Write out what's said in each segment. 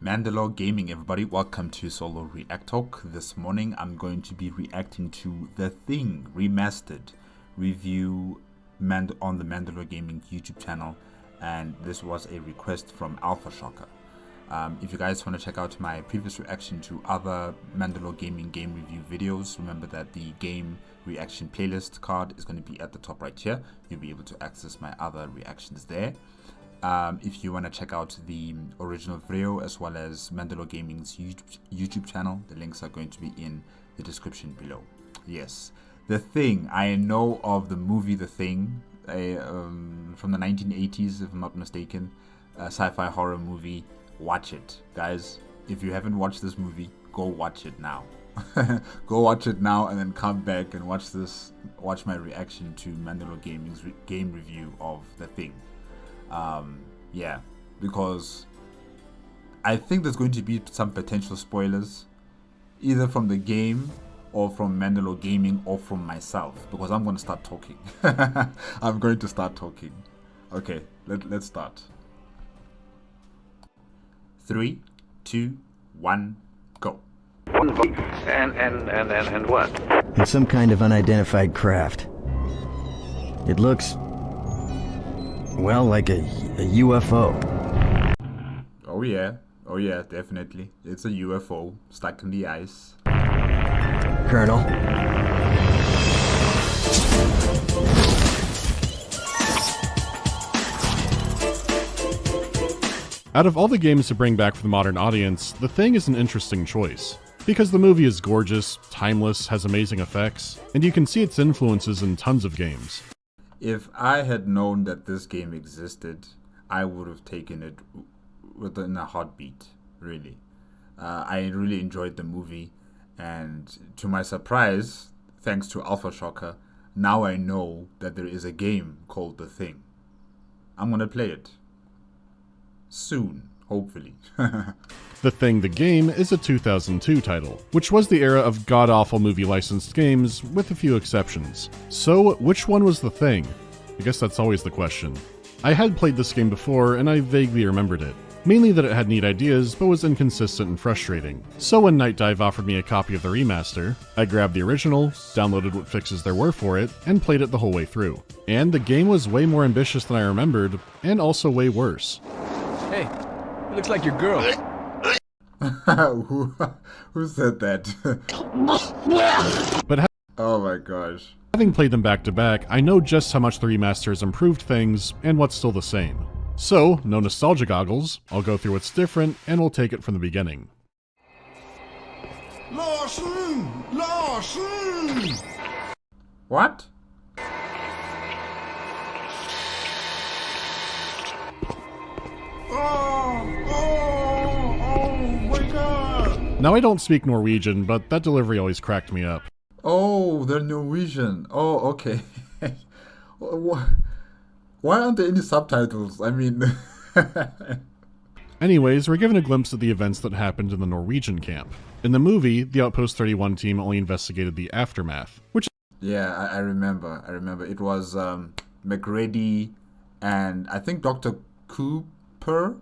MandaloreGaming, everybody, welcome to solo ReacTalk. This morning I'm going to be reacting to The Thing Remastered review on the MandaloreGaming YouTube channel, and this was a request from Alpha Shocker. If you guys want to check out my previous reaction to other MandaloreGaming game review videos, remember that the game reaction playlist card is going to be at the top right here. You'll be able to access my other reactions there. If you want to check out the original video as well as MandaloreGaming's YouTube channel, the links are going to be in the description below. Yes, The Thing. I know of the movie The Thing from the 1980s, if I'm not mistaken, a sci-fi horror movie. Watch it, guys. If you haven't watched this movie, go watch it now. Go watch it now and then come back and watch my reaction to MandaloreGaming's game review of The Thing. Yeah, because I think there's going to be some potential spoilers, either from the game or from MandaloreGaming or from myself, because I'm going to start talking. I'm going to start talking. Okay, let's start. 3, 2, 1, go. And what? It's some kind of unidentified craft. It looks, well, like a UFO. Oh yeah, definitely. It's a UFO stuck in the ice. Colonel. Out of all the games to bring back for the modern audience, The Thing is an interesting choice. Because the movie is gorgeous, timeless, has amazing effects, and you can see its influences in tons of games. If I had known that this game existed, I would have taken it within a heartbeat, really. I really enjoyed the movie, and to my surprise, thanks to Alpha Shocker, now I know that there is a game called The Thing. I'm gonna play it. Soon, hopefully. The Thing, the game, is a 2002 title, which was the era of god-awful movie licensed games, with a few exceptions. So, which one was The Thing? I guess that's always the question. I had played this game before, and I vaguely remembered it. Mainly that it had neat ideas, but was inconsistent and frustrating. So when Night Dive offered me a copy of the remaster, I grabbed the original, downloaded what fixes there were for it, and played it the whole way through. And the game was way more ambitious than I remembered, and also way worse. Hey, it looks like your girl. Who said that? But oh my gosh. having played them back to back, I know just how much the remaster has improved things, and what's still the same. So, no nostalgia goggles, I'll go through what's different, and we'll take it from the beginning. Larson! Larson! What? Wake up! Now I don't speak Norwegian, but that delivery always cracked me up. Oh, they're Norwegian. Oh, okay. Why aren't there any subtitles? I mean... Anyways, we're given a glimpse at the events that happened in the Norwegian camp. In the movie, the Outpost 31 team only investigated the aftermath, which... Yeah, I remember. It was McReady and I think Dr. Cooper,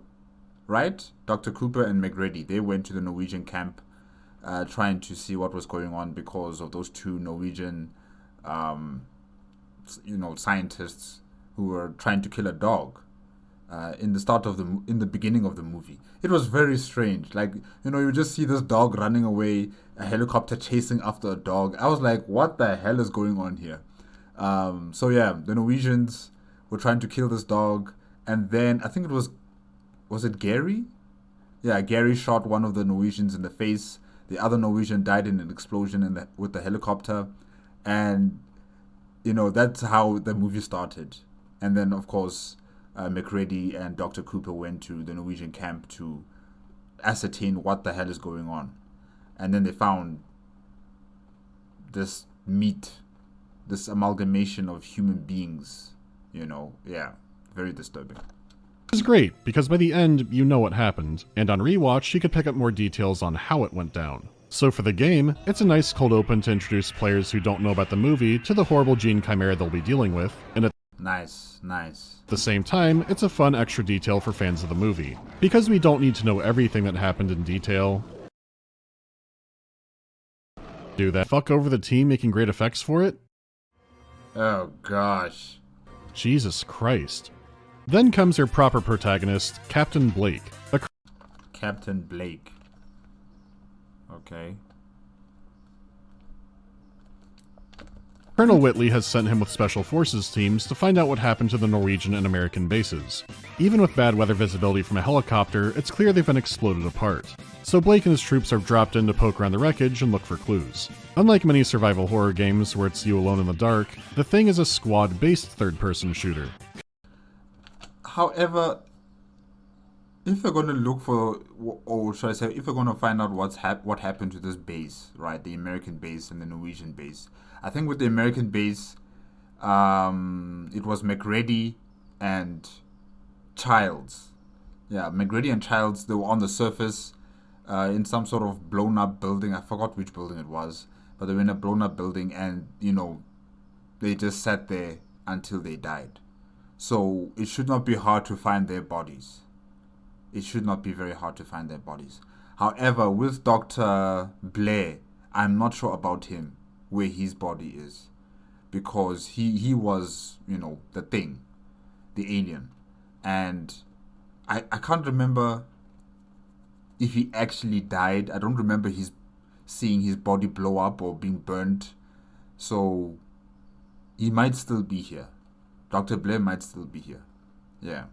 right? Dr. Cooper and McReady. They went to the Norwegian camp trying to see what was going on because of those two Norwegian, scientists who were trying to kill a dog. In the beginning of the movie, it was very strange. Like, you just see this dog running away, a helicopter chasing after a dog. I was like, what the hell is going on here? So yeah, the Norwegians were trying to kill this dog, and then I think it was it Gary? Yeah, Gary shot one of the Norwegians in the face. The other Norwegian died in an explosion with the helicopter, and that's how the movie started. And then of course, McReady and Dr. Cooper went to the Norwegian camp to ascertain what the hell is going on. And then they found this meat, this amalgamation of human beings, yeah, very disturbing. Which is great, because by the end, you know what happened, and on rewatch, you could pick up more details on how it went down. So for the game, it's a nice cold open to introduce players who don't know about the movie to the horrible gene chimera they'll be dealing with, and Nice, nice. At the same time, it's a fun extra detail for fans of the movie. Because we don't need to know everything that happened in detail, do that fuck over the team making great effects for it? Oh gosh. Jesus Christ. Then comes your proper protagonist, Captain Blake. Captain Blake. Okay. Colonel Whitley has sent him with Special Forces teams to find out what happened to the Norwegian and American bases. Even with bad weather visibility from a helicopter, it's clear they've been exploded apart. So Blake and his troops are dropped in to poke around the wreckage and look for clues. Unlike many survival horror games where it's you alone in the dark, The Thing is a squad-based third-person shooter. However, if we're going to look for, or should I say, if we're going to find out what happened to this base, right, the American base and the Norwegian base, I think with the American base, it was McReady and Childs. Yeah, McReady and Childs, they were on the surface in some sort of blown up building. I forgot which building it was, but they were in a blown up building, and, you know, they just sat there until they died. So it should not be hard to find their bodies. It should not be very hard to find their bodies. However, with Dr. Blair, I'm not sure about him, where his body is, because he was, you know, the thing, the alien, and I can't remember if he actually died. I don't remember seeing his body blow up or being burnt, so he might still be here. Dr. Blair might still be here. Yeah.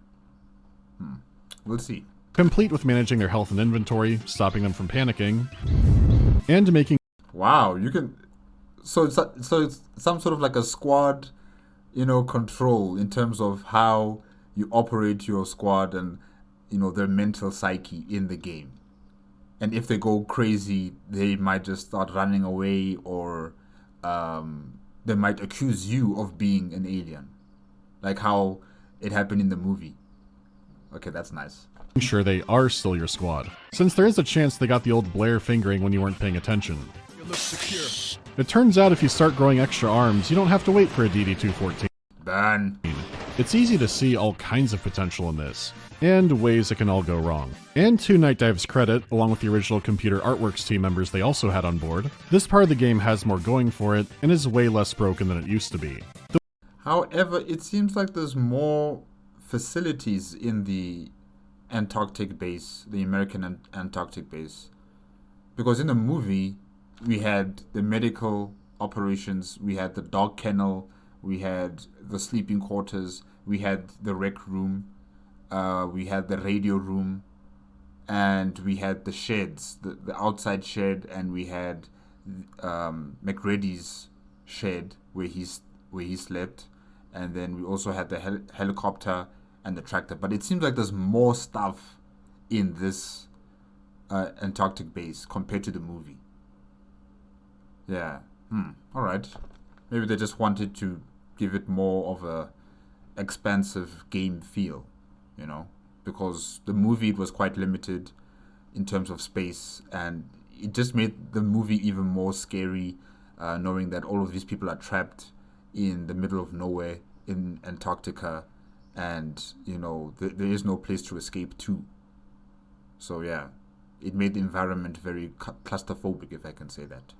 We'll see. Complete with managing their health and inventory, stopping them from panicking, and making... Wow, you can... So it's some sort of like a squad, you know, control in terms of how you operate your squad and, you know, their mental psyche in the game. And if they go crazy, they might just start running away, or they might accuse you of being an alien. Like how it happened in the movie. Okay, that's nice. Sure they are still your squad, since there is a chance they got the old Blair fingering when you weren't paying attention. You look secure. It turns out if you start growing extra arms, you don't have to wait for a DD-214. Ban. It's easy to see all kinds of potential in this, and ways it can all go wrong. And to Night Dive's credit, along with the original Computer Artworks team members they also had on board, this part of the game has more going for it, and is way less broken than it used to be. However, it seems like there's more facilities in the Antarctic base, the American Antarctic base. Because in the movie, we had the medical operations, we had the dog kennel, we had the sleeping quarters, we had the rec room, we had the radio room, and we had the sheds, the outside shed, and we had McReady's shed where he slept, and then we also had the helicopter and the tractor. But it seems like there's more stuff in this Antarctic base compared to the movie. Yeah. All right. Maybe they just wanted to give it more of a expansive game feel, you know, because the movie, it was quite limited in terms of space, and it just made the movie even more scary, knowing that all of these people are trapped in the middle of nowhere in Antarctica, and, you know, there is no place to escape to. So yeah, it made the environment very claustrophobic, if I can say that.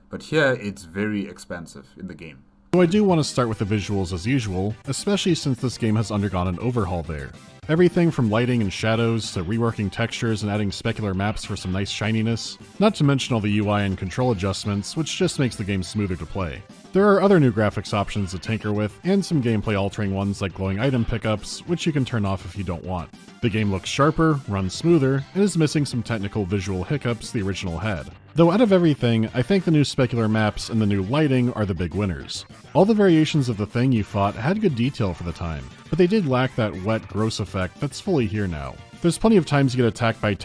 But here, it's very expansive in the game. So I do want to start with the visuals as usual, especially since this game has undergone an overhaul there. Everything from lighting and shadows to reworking textures and adding specular maps for some nice shininess, not to mention all the UI and control adjustments, which just makes the game smoother to play. There are other new graphics options to tinker with, and some gameplay altering ones like glowing item pickups, which you can turn off if you don't want. The game looks sharper, runs smoother, and is missing some technical visual hiccups the original had. Though out of everything, I think the new specular maps and the new lighting are the big winners. All the variations of the thing you fought had good detail for the time, but they did lack that wet, gross effect that's fully here now. There's plenty of times you get attacked by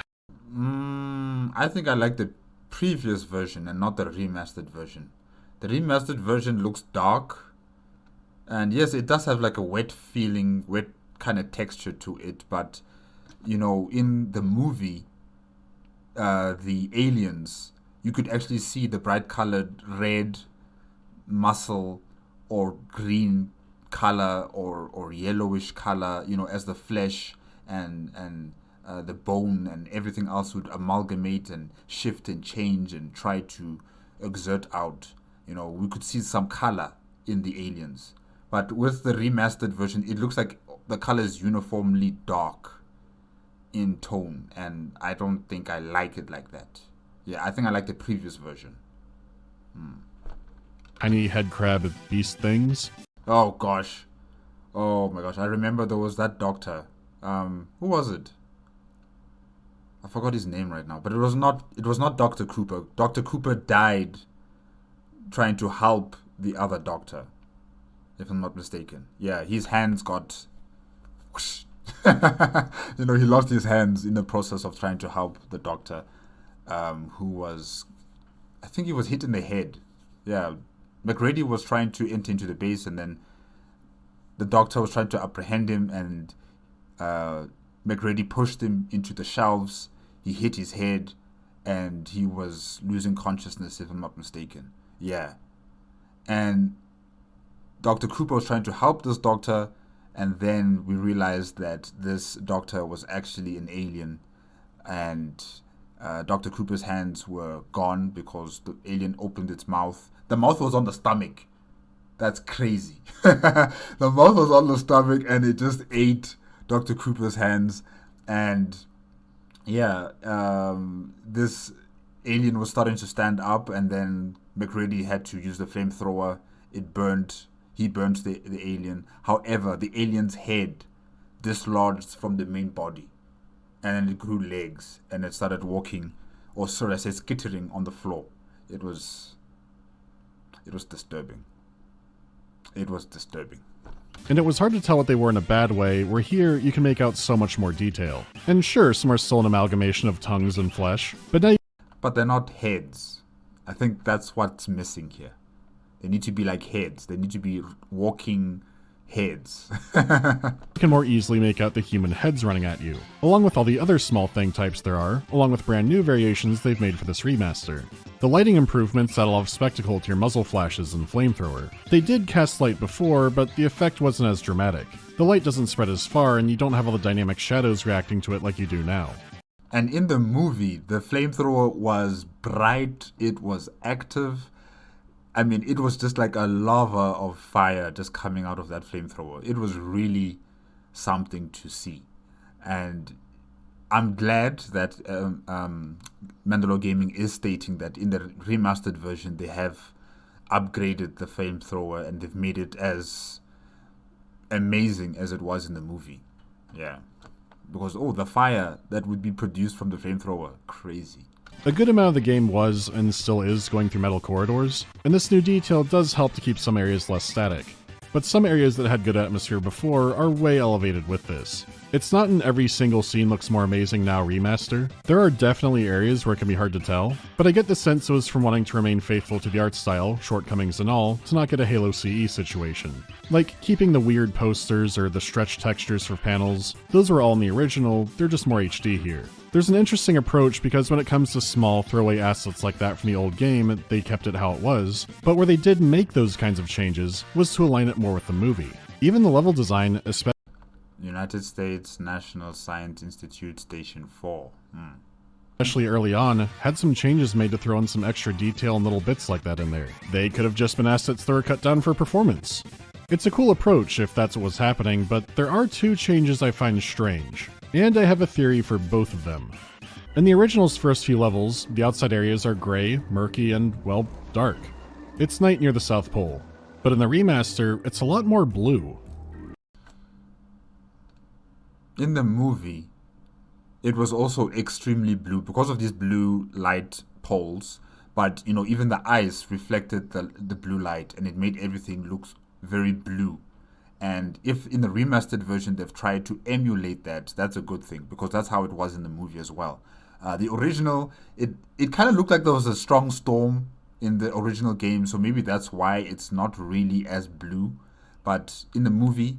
I think I like the previous version and not the remastered version. The remastered version looks dark, and yes, it does have like a wet feeling, wet kind of texture to it, but, you know, in the movie, the aliens, you could actually see the bright colored red muscle or green color or yellowish color, you know, as the flesh and the bone and everything else would amalgamate and shift and change and try to exert out. You know, we could see some color in the aliens. But with the remastered version, it looks like the color is uniformly dark in tone, and I don't think I like it like that. Yeah, I think I like the previous version. Tiny head crab beast things. Oh gosh. Oh my gosh. I remember there was that doctor. Who was it? I forgot his name right now. But it was not Dr. Cooper. Dr. Cooper died trying to help the other doctor, if I'm not mistaken. Yeah, his hands got whoosh. You know, he lost his hands in the process of trying to help the doctor, who was, I think he was hit in the head. Yeah, McReady was trying to enter into the base, and then the doctor was trying to apprehend him, and McReady pushed him into the shelves. He hit his head, and he was losing consciousness, if I'm not mistaken. Yeah. And Dr. Cooper was trying to help this doctor, and then we realized that this doctor was actually an alien, and Dr. Cooper's hands were gone because the alien opened its mouth. The mouth was on the stomach. That's crazy. The mouth was on the stomach, and it just ate Dr. Cooper's hands. And yeah, this alien was starting to stand up, and then McReady had to use the flamethrower. It burned. He burnt the alien. However, the alien's head dislodged from the main body, and then it grew legs, and it started walking, or sorry, I said skittering on the floor. It was disturbing. It was disturbing. And it was hard to tell what they were in a bad way, where here you can make out so much more detail. And sure, some are still an amalgamation of tongues and flesh, but now But they're not heads. I think that's what's missing here. They need to be like heads. They need to be walking heads. you can more easily make out the human heads running at you, along with all the other small thing types there are, along with brand new variations they've made for this remaster. The lighting improvements add a lot of spectacle to your muzzle flashes and flamethrower. They did cast light before, but the effect wasn't as dramatic. The light doesn't spread as far, and you don't have all the dynamic shadows reacting to it like you do now. And in the movie, the flamethrower was bright, it was active. I mean, it was just like a lava of fire just coming out of that flamethrower. It was really something to see. And I'm glad that MandaloreGaming is stating that in the remastered version, they have upgraded the flamethrower and they've made it as amazing as it was in the movie. Yeah. Because, the fire that would be produced from the flamethrower, crazy. A good amount of the game was, and still is, going through metal corridors, and this new detail does help to keep some areas less static. But some areas that had good atmosphere before are way elevated with this. It's not in every single scene looks more amazing now remaster. There are definitely areas where it can be hard to tell, but I get the sense it was from wanting to remain faithful to the art style, shortcomings and all, to not get a Halo CE situation. Like keeping the weird posters or the stretch textures for panels, those were all in the original, they're just more HD here. There's an interesting approach because when it comes to small throwaway assets like that from the old game, they kept it how it was, but where they did make those kinds of changes was to align it more with the movie. Even the level design, United States National Science Institute Station 4. Especially early on, had some changes made to throw in some extra detail and little bits like that in there. They could have just been assets that were cut down for performance. It's a cool approach if that's what was happening, but there are two changes I find strange, and I have a theory for both of them. In the original's first few levels, the outside areas are gray, murky, and, well, dark. It's night near the South Pole. But in the remaster, it's a lot more blue. In the movie, it was also extremely blue because of these blue light poles, but even the ice reflected the blue light and it made everything look very blue. And if in the remastered version they've tried to emulate that, that's a good thing because that's how it was in the movie as well. The original, it kind of looked like there was a strong storm in the original game, so maybe that's why it's not really as blue. But in the movie,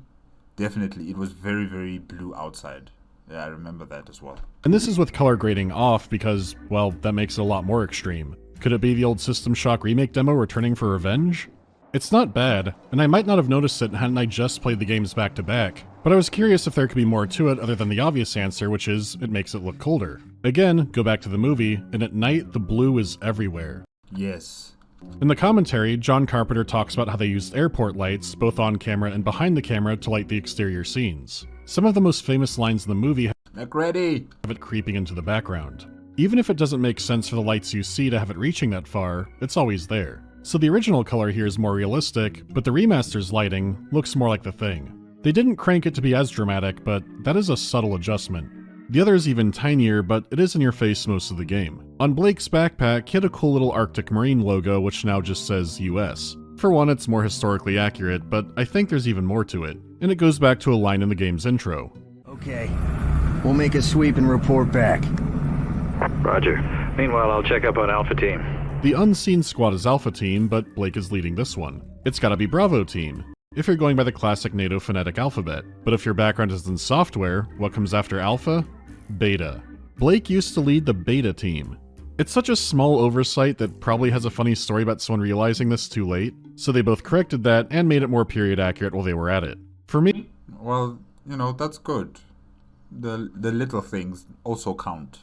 definitely, it was very, very blue outside. Yeah, I remember that as well. And this is with color grading off because, well, that makes it a lot more extreme. Could it be the old System Shock remake demo returning for revenge? It's not bad, and I might not have noticed it hadn't I just played the games back to back, but I was curious if there could be more to it other than the obvious answer, which is it makes it look colder. Again, go back to the movie, and at night the blue is everywhere. Yes. In the commentary, John Carpenter talks about how they used airport lights, both on camera and behind the camera, to light the exterior scenes. Some of the most famous lines in the movie McReady! have it creeping into the background. Even if it doesn't make sense for the lights you see to have it reaching that far, it's always there. So the original color here is more realistic, but the remaster's lighting looks more like the thing. They didn't crank it to be as dramatic, but that is a subtle adjustment. The other is even tinier, but it is in your face most of the game. On Blake's backpack, he had a cool little Arctic Marine logo, which now just says US. For one, it's more historically accurate, but I think there's even more to it. And it goes back to a line in the game's intro. Okay. We'll make a sweep and report back. Roger. Meanwhile, I'll check up on Alpha Team. The unseen squad is Alpha Team, but Blake is leading this one. It's gotta be Bravo Team, if you're going by the classic NATO phonetic alphabet. But if your background is in software, what comes after Alpha? Beta. Blake used to lead the Beta Team. It's such a small oversight that probably has a funny story about someone realizing this too late, so they both corrected that and made it more period accurate while they were at it. For me, Well, you know, that's good. The little things also count.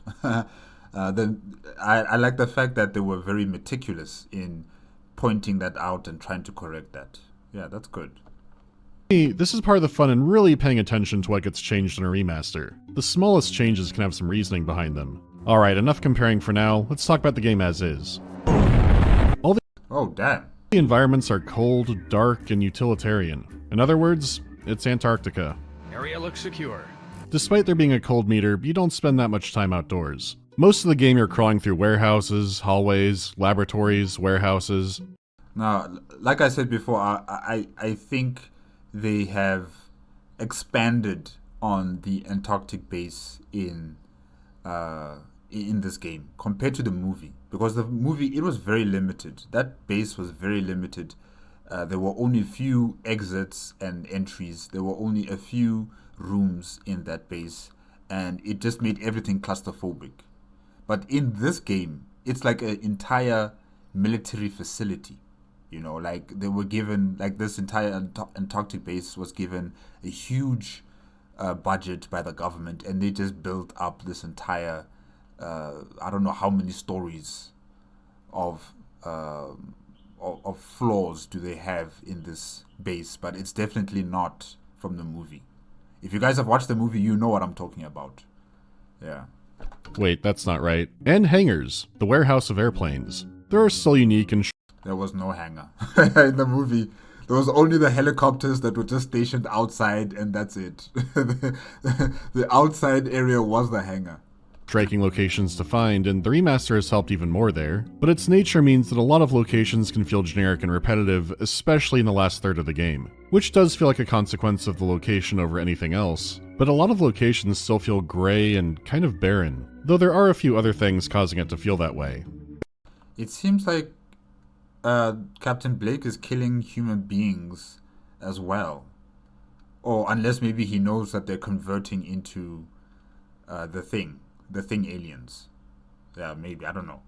I like the fact that they were very meticulous in pointing that out and trying to correct that. Yeah, that's good. this is part of the fun in really paying attention to what gets changed in a remaster. The smallest changes can have some reasoning behind them. Alright, enough comparing for now, let's talk about the game as is. Oh, damn. The environments are cold, dark, and utilitarian. In other words, it's Antarctica. Area looks secure. Despite there being a cold meter, you don't spend that much time outdoors. Most of the game you're crawling through warehouses, hallways, laboratories, warehouses. Now, like I said before, I think they have expanded on the Antarctic base in this game compared to the movie, because the movie, it was very limited. That base was very limited. There were only a few exits and entries. There were only a few rooms in that base, and it just made everything claustrophobic. But in this game, it's like an entire military facility. You know, like they were given, like this entire Antarctic base was given a huge budget by the government, and they just built up this entire, I don't know how many stories of floors do they have in this base, but it's definitely not from the movie. If you guys have watched the movie, you know what I'm talking about. Yeah. Wait, that's not right. And hangars, the warehouse of airplanes. They're still unique and There was no hangar in the movie. There was only the helicopters that were just stationed outside, and that's it. The outside area was the hangar. striking locations to find, and the remaster has helped even more there. But its nature means that a lot of locations can feel generic and repetitive, especially in the last third of the game, which does feel like a consequence of the location over anything else. But a lot of locations still feel gray and kind of barren, though there are a few other things causing it to feel that way. It seems like Captain Blake is killing human beings as well. Or unless maybe he knows that they're converting into the thing aliens. Yeah, maybe, I don't know.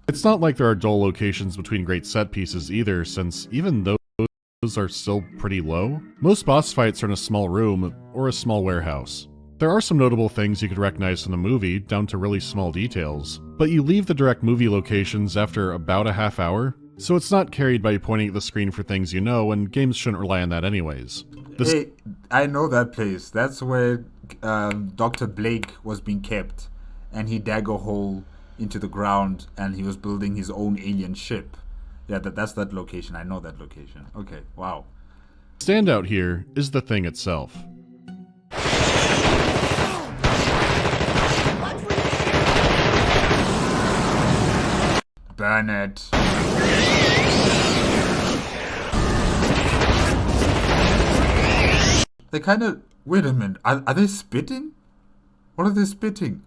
It's not like there are dull locations between great set pieces either, since even those are still pretty low. Most boss fights are in a small room or a small warehouse. There are some notable things you could recognize from the movie, down to really small details, but you leave the direct movie locations after about a half hour, so it's not carried by pointing at the screen for things you know, and games shouldn't rely on that anyways. Hey, I know that place. That's where Dr. Blake was being kept, and he dug a hole into the ground, and he was building his own alien ship. Yeah, that's that location. I know that location. Okay, wow. Standout here is the thing itself. Burn it. They kind of... Wait a minute. Are they spitting? What are they spitting?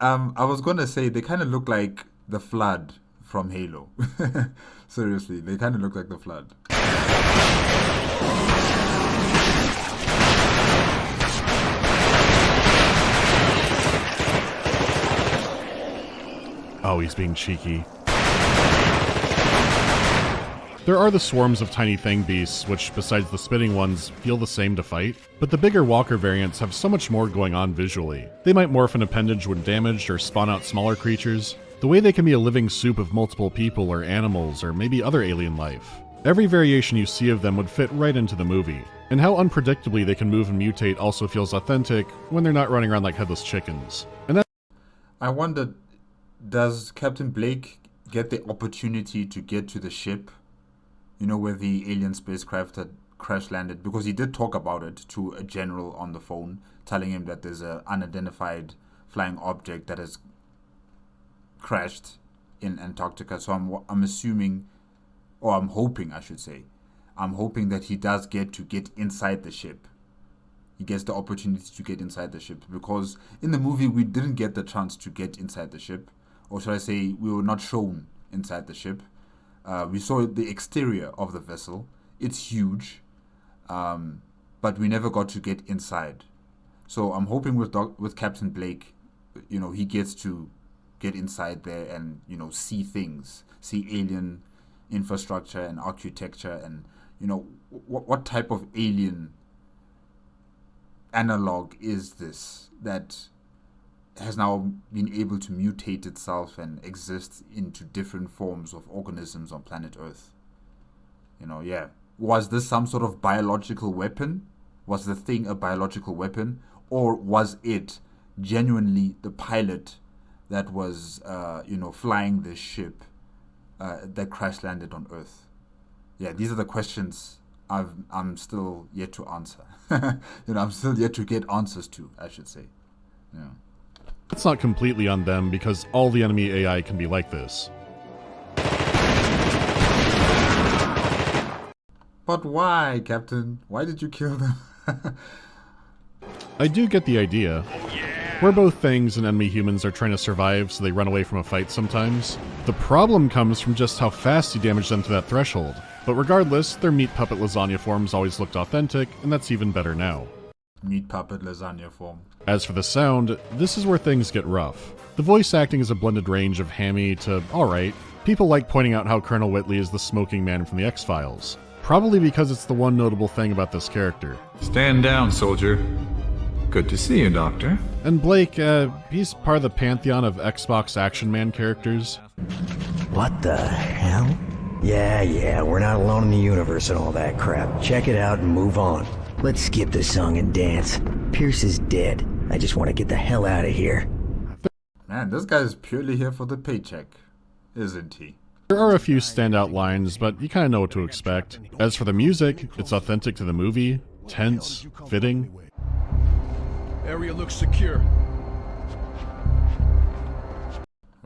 I was gonna say they kind of look like the Flood from Halo. Seriously, they kind of look like the Flood. he's being cheeky. There are the swarms of tiny thing beasts, which, besides the spitting ones, feel the same to fight, but the bigger walker variants have so much more going on visually. They might morph an appendage when damaged or spawn out smaller creatures. The way they can be a living soup of multiple people or animals or maybe other alien life. Every variation you see of them would fit right into the movie, and how unpredictably they can move and mutate also feels authentic when they're not running around like headless chickens. And that I wonder, does Captain Blake get the opportunity to get to the ship? You know, where the alien spacecraft had crash landed? Because he did talk about it to a general on the phone, telling him that there's an unidentified flying object that has crashed in Antarctica. So I'm assuming, or I'm hoping, I should say, I'm hoping that he does get inside the ship. He gets the opportunity to get inside the ship, because in the movie we didn't get the chance to get inside the ship, or should I say we were not shown inside the ship. We saw the exterior of the vessel. It's huge, but we never got to get inside. So I'm hoping with Captain Blake, you know, he gets to get inside there and, you know, see things, see alien infrastructure and architecture, and, you know, what type of alien analog is this that has now been able to mutate itself and exist into different forms of organisms on planet Earth. You know, yeah. Was this some sort of biological weapon? Was the thing a biological weapon? Or was it genuinely the pilot that was, you know, flying this ship that crash landed on Earth? Yeah, these are the questions I'm still yet to answer. You know, I'm still yet to get answers to, I should say. Yeah. It's not completely on them, because all the enemy AI can be like this. But why, Captain? Why did you kill them? I do get the idea. We're both things and enemy humans are trying to survive, so they run away from a fight sometimes. The problem comes from just how fast you damage them to that threshold. But regardless, their meat puppet lasagna forms always looked authentic, and that's even better now. Meat puppet lasagna form. As for the sound, this is where things get rough. The voice acting is a blended range of hammy to alright. People like pointing out how Colonel Whitley is the smoking man from the X-Files. Probably because it's the one notable thing about this character. Stand down, soldier. Good to see you, Doctor. And Blake, he's part of the pantheon of Xbox Action Man characters. What the hell? Yeah, we're not alone in the universe and all that crap. Check it out and move on. Let's skip the song and dance. Pierce is dead. I just want to get the hell out of here. Man, this guy is purely here for the paycheck, isn't he? There are a few standout lines, but you kind of know what to expect. As for the music, it's authentic to the movie, tense, fitting. Area looks secure.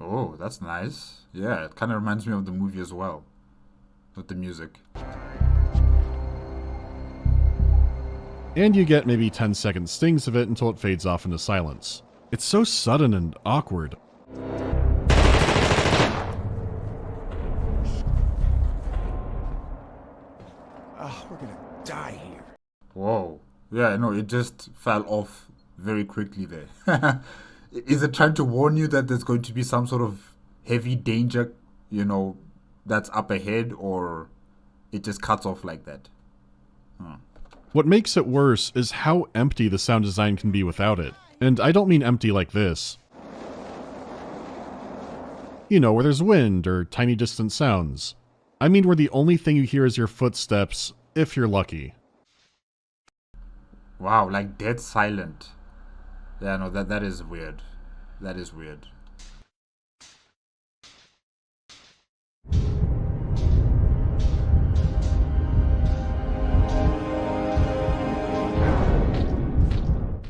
Oh, that's nice. Yeah, it kind of reminds me of the movie as well, with the music. And you get maybe 10-second stings of it until it fades off into silence. It's so sudden and awkward. We're gonna die here. Whoa. Yeah, no, it just fell off very quickly there. Is it trying to warn you that there's going to be some sort of heavy danger, you know, that's up ahead, or it just cuts off like that? Huh. What makes it worse is how empty the sound design can be without it. And I don't mean empty like this. You know, where there's wind or tiny distant sounds. I mean where the only thing you hear is your footsteps, if you're lucky. Wow, like dead silent. Yeah, no, that is weird. That is weird.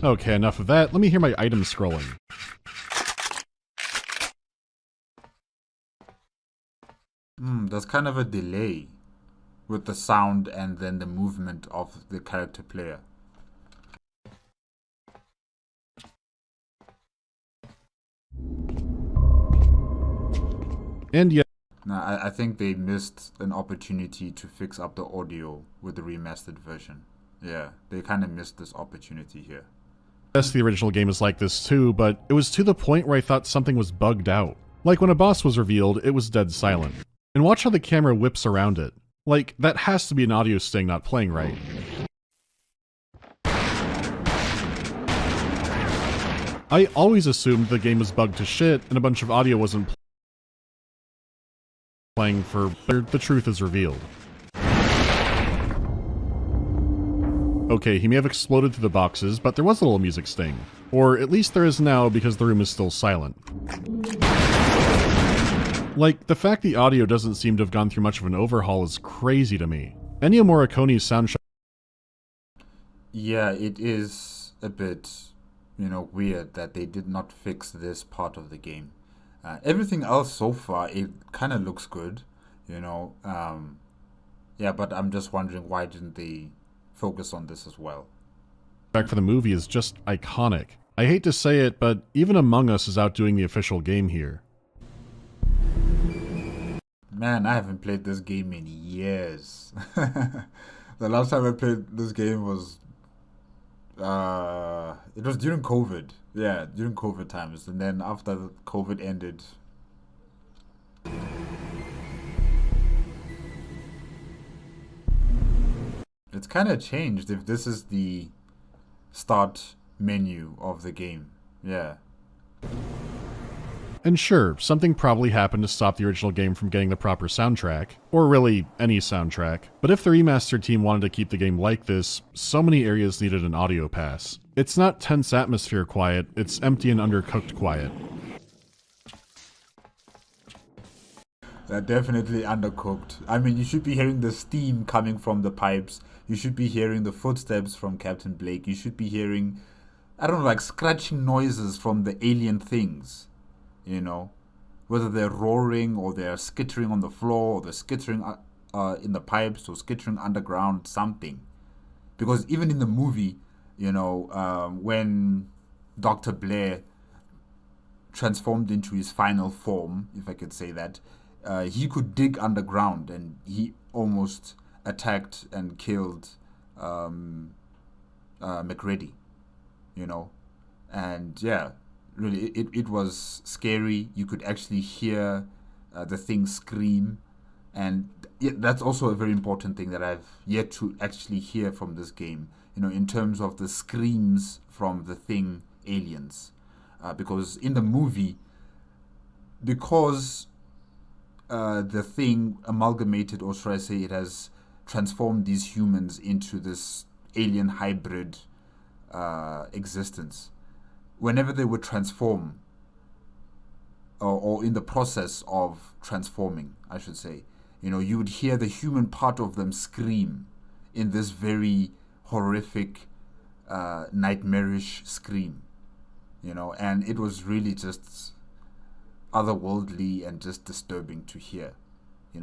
Okay, enough of that. Let me hear my items scrolling. There's kind of a delay with the sound and then the movement of the character player. And yet, Now, I think they missed an opportunity to fix up the audio with the remastered version. Yeah, they kind of missed this opportunity here. yes, the original game is like this too, but it was to the point where I thought something was bugged out. Like when a boss was revealed, it was dead silent. And watch how the camera whips around it. Like, that has to be an audio sting not playing right. I always assumed the game was bugged to shit and a bunch of audio wasn't playing for the truth is revealed. Okay, he may have exploded through the boxes, but there was a little music sting. Or at least there is now because the room is still silent. Like, the fact the audio doesn't seem to have gone through much of an overhaul is crazy to me. Ennio Morricone's soundtrack... Yeah, it is a bit, weird that they did not fix this part of the game. Everything else so far, it kind of looks good, yeah, but I'm just wondering why didn't they focus on this as well. ...for the movie is just iconic. I hate to say it, but even Among Us is outdoing the official game here. Man, I haven't played this game in years. The last time I played this game was... it was during COVID. Yeah, during COVID times. And then after COVID ended... It's kind of changed if this is the start menu of the game. Yeah. And sure, something probably happened to stop the original game from getting the proper soundtrack, or really, any soundtrack, but if the Remastered team wanted to keep the game like this, so many areas needed an audio pass. It's not tense atmosphere quiet, it's empty and undercooked quiet. They're definitely undercooked. I mean, you should be hearing the steam coming from the pipes, you should be hearing the footsteps from Captain Blake, you should be hearing, I don't know, like scratching noises from the alien things. Whether they're roaring or they're skittering on the floor or they're skittering in the pipes or skittering underground, something. Because even in the movie, when Dr. Blair transformed into his final form, if I could say that, he could dig underground and he almost attacked and killed McReady, and yeah. Really, it was scary. You could actually hear the thing scream. And that's also a very important thing that I've yet to actually hear from this game, in terms of the screams from the thing aliens. Because in the movie, because the thing amalgamated, or should I say it has transformed these humans into this alien hybrid existence. Whenever they would transform, or in the process of transforming, I should say, you would hear the human part of them scream in this very horrific, nightmarish scream, and it was really just otherworldly and just disturbing to hear.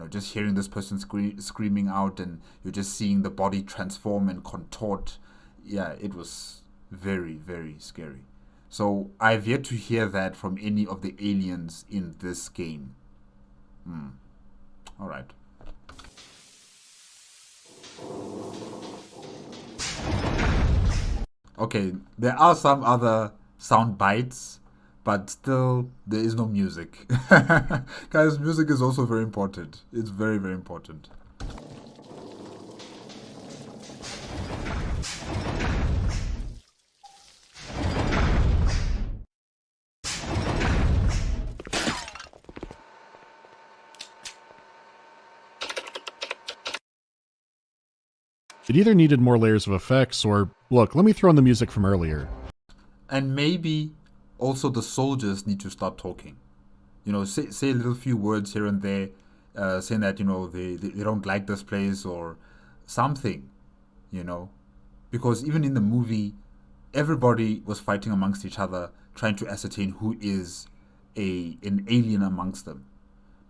Just hearing this person screaming out, and you're just seeing the body transform and contort. Yeah, it was very, very scary. So I've yet to hear that from any of the aliens in this game. All right. Okay, there are some other sound bites, but still there is no music. Guys, music is also very important. It's very, very important. It either needed more layers of effects, or, look, let me throw in the music from earlier. And maybe also the soldiers need to start talking. Say a little few words here and there, saying that, they don't like this place or something, Because even in the movie, everybody was fighting amongst each other, trying to ascertain who is an alien amongst them.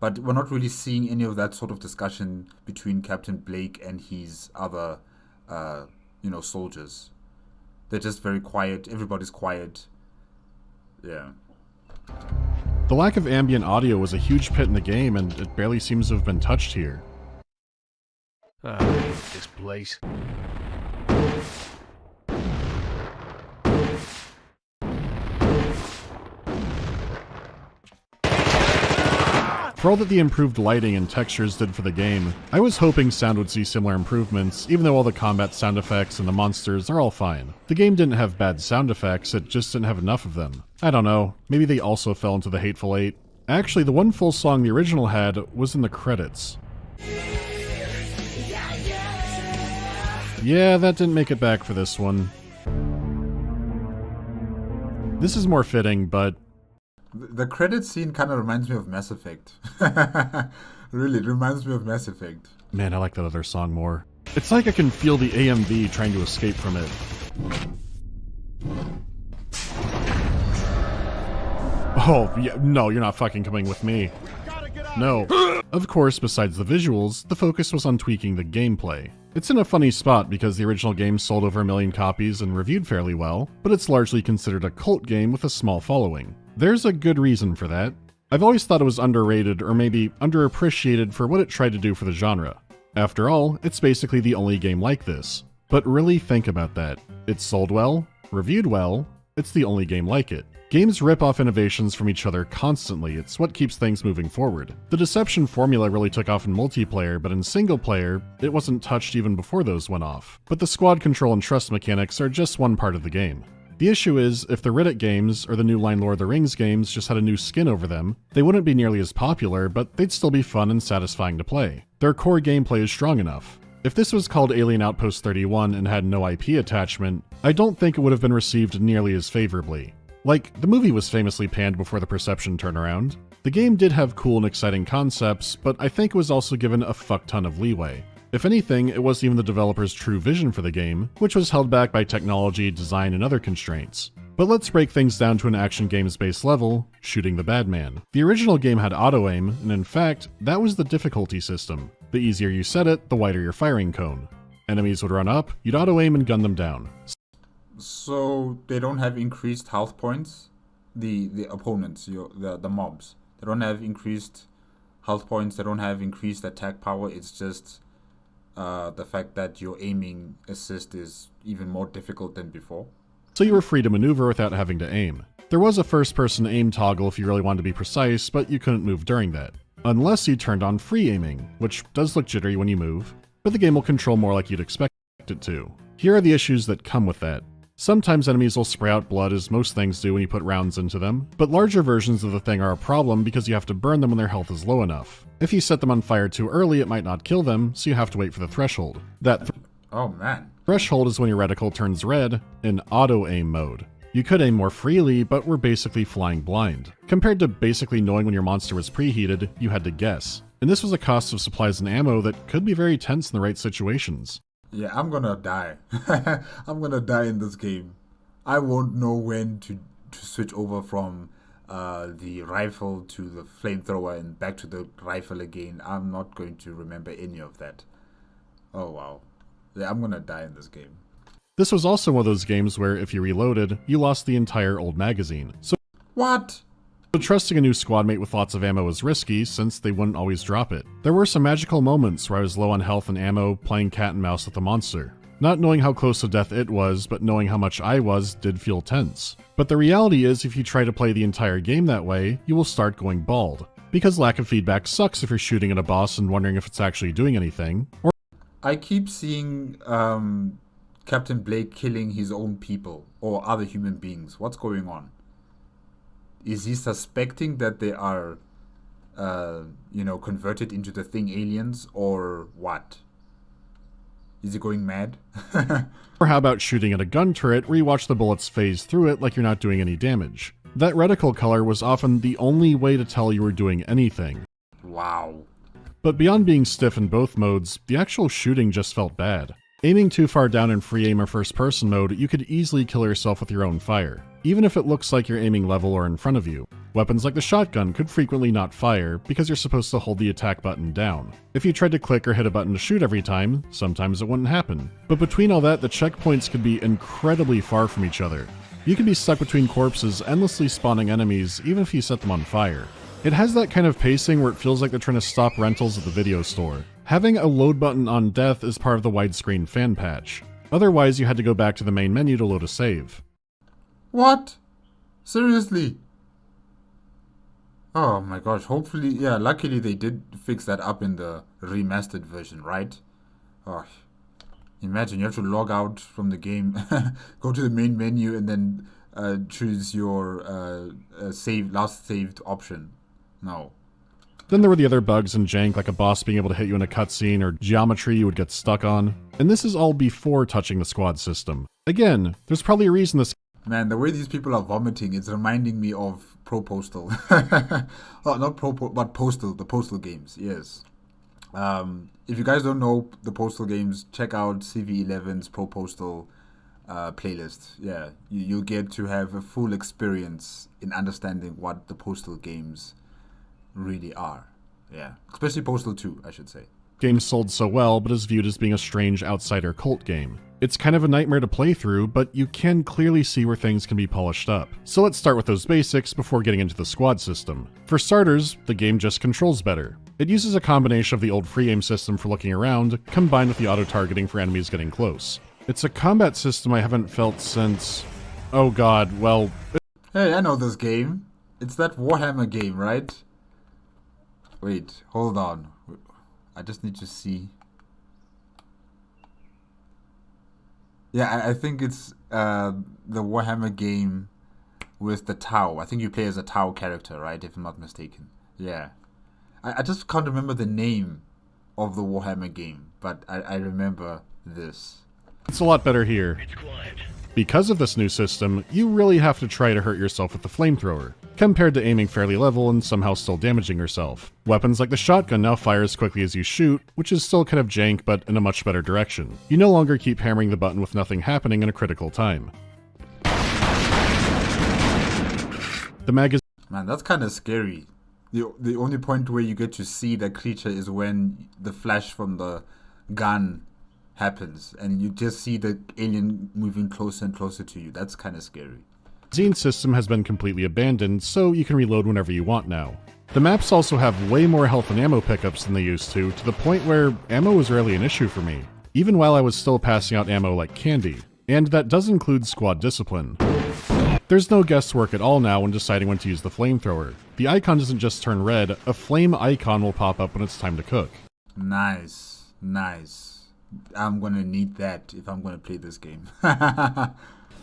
But we're not really seeing any of that sort of discussion between Captain Blake and his other, soldiers. They're just very quiet. Everybody's quiet. Yeah. The lack of ambient audio was a huge pit in the game, and it barely seems to have been touched here. I hate this place. For all that the improved lighting and textures did for the game, I was hoping sound would see similar improvements, even though all the combat sound effects and the monsters are all fine. The game didn't have bad sound effects, it just didn't have enough of them. I don't know, maybe they also fell into the Hateful Eight. Actually, the one full song the original had was in the credits. Yeah, that didn't make it back for this one. This is more fitting, but... The credit scene kind of reminds me of Mass Effect. Really, it reminds me of Mass Effect. Man, I like that other song more. It's like I can feel the AMV trying to escape from it. Oh, yeah, no, you're not fucking coming with me. No. Of course, besides the visuals, the focus was on tweaking the gameplay. It's in a funny spot because the original game sold over 1 million copies and reviewed fairly well, but it's largely considered a cult game with a small following. There's a good reason for that. I've always thought it was underrated or maybe underappreciated for what it tried to do for the genre. After all, it's basically the only game like this. But really think about that. It sold well, reviewed well, it's the only game like it. Games rip off innovations from each other constantly, it's what keeps things moving forward. The Deception formula really took off in multiplayer, but in single player, it wasn't touched even before those went off. But the squad control and trust mechanics are just one part of the game. The issue is, if the Riddick games, or the new line Lord of the Rings games just had a new skin over them, they wouldn't be nearly as popular, but they'd still be fun and satisfying to play. Their core gameplay is strong enough. If this was called Alien Outpost 31 and had no IP attachment, I don't think it would have been received nearly as favorably. Like, the movie was famously panned before the Perception turnaround. The game did have cool and exciting concepts, but I think it was also given a fuck ton of leeway. If anything, it wasn't even the developer's true vision for the game, which was held back by technology, design, and other constraints. But let's break things down to an action games based level, shooting the bad man. The original game had auto-aim, and in fact, that was the difficulty system. The easier you set it, the wider your firing cone. Enemies would run up, you'd auto-aim and gun them down. So they don't have increased health points? The opponents, the mobs. They don't have increased health points, they don't have increased attack power, it's just the fact that your aiming assist is even more difficult than before. So you were free to maneuver without having to aim. There was a first-person aim toggle if you really wanted to be precise, but you couldn't move during that. Unless you turned on free aiming, which does look jittery when you move, but the game will control more like you'd expect it to. Here are the issues that come with that. Sometimes enemies will spray out blood, as most things do when you put rounds into them, but larger versions of the thing are a problem because you have to burn them when their health is low enough. If you set them on fire too early, it might not kill them, so you have to wait for the threshold. Oh man. Threshold is when your reticle turns red in auto-aim mode. You could aim more freely, but were basically flying blind. Compared to basically knowing when your monster was preheated, you had to guess. And this was a cost of supplies and ammo that could be very tense in the right situations. Yeah, I'm gonna die. I'm gonna die in this game. I won't know when to switch over from the rifle to the flamethrower and back to the rifle again. I'm not going to remember any of that. Oh wow. Yeah, I'm gonna die in this game. This was also one of those games where if you reloaded, you lost the entire old magazine. So trusting a new squad mate with lots of ammo was risky, since they wouldn't always drop it. There were some magical moments where I was low on health and ammo, playing cat and mouse with the monster. Not knowing how close to death it was, but knowing how much I was, did feel tense. But the reality is, if you try to play the entire game that way, you will start going bald. Because lack of feedback sucks if you're shooting at a boss and wondering if it's actually doing anything. I keep seeing Captain Blake killing his own people, or other human beings. What's going on? Is he suspecting that they are, converted into the thing aliens, or what? Is he going mad? Or how about shooting at a gun turret where you watch the bullets phase through it like you're not doing any damage? That reticle color was often the only way to tell you were doing anything. Wow. But beyond being stiff in both modes, the actual shooting just felt bad. Aiming too far down in free aim or first person mode, you could easily kill yourself with your own fire, even if it looks like you're aiming level or in front of you. Weapons like the shotgun could frequently not fire, because you're supposed to hold the attack button down. If you tried to click or hit a button to shoot every time, sometimes it wouldn't happen. But between all that, the checkpoints could be incredibly far from each other. You could be stuck between corpses, endlessly spawning enemies, even if you set them on fire. It has that kind of pacing where it feels like they're trying to stop rentals at the video store. Having a load button on death is part of the widescreen fan patch. Otherwise, you had to go back to the main menu to load a save. What? Seriously? Oh my gosh, hopefully, yeah, luckily they did fix that up in the remastered version, right? Oh, imagine you have to log out from the game, go to the main menu, and then choose your last saved option. No. Then there were the other bugs and jank, like a boss being able to hit you in a cutscene or geometry you would get stuck on. And this is all before touching the squad system. Again, there's probably a reason this. Man, the way these people are vomiting, it's reminding me of Pro Postal. Oh, not Pro, but Postal, the Postal games, yes. If you guys don't know the Postal games, check out CV11's Pro Postal playlist. Yeah, you'll get to have a full experience in understanding what the Postal games really are. Yeah, especially Postal 2, I should say. Game sold so well, but is viewed as being a strange outsider cult game. It's kind of a nightmare to play through, but you can clearly see where things can be polished up. So let's start with those basics before getting into the squad system. For starters, the game just controls better. It uses a combination of the old free aim system for looking around, combined with the auto-targeting for enemies getting close. It's a combat system I haven't felt since... oh god, well... Hey, I know this game. It's that Warhammer game, right? Wait, hold on. I just need to see. Yeah, I think it's the Warhammer game with the Tau. I think you play as a Tau character, right? If I'm not mistaken. Yeah. I just can't remember the name of the Warhammer game, but I remember this. It's a lot better here. Because of this new system, you really have to try to hurt yourself with the flamethrower, compared to aiming fairly level and somehow still damaging yourself. Weapons like the shotgun now fire as quickly as you shoot, which is still kind of jank but in a much better direction. You no longer keep hammering the button with nothing happening in a critical time. The magazine... Man, that's kind of scary. The only point where you get to see the creature is when the flash from the gun happens, and you just see the alien moving closer and closer to you. That's kind of scary. The magazine system has been completely abandoned, so you can reload whenever you want now. The maps also have way more health and ammo pickups than they used to the point where ammo was rarely an issue for me, even while I was still passing out ammo like candy. And that does include squad discipline. There's no guesswork at all now when deciding when to use the flamethrower. The icon doesn't just turn red, a flame icon will pop up when it's time to cook. Nice, nice. I'm gonna need that if I'm gonna play this game.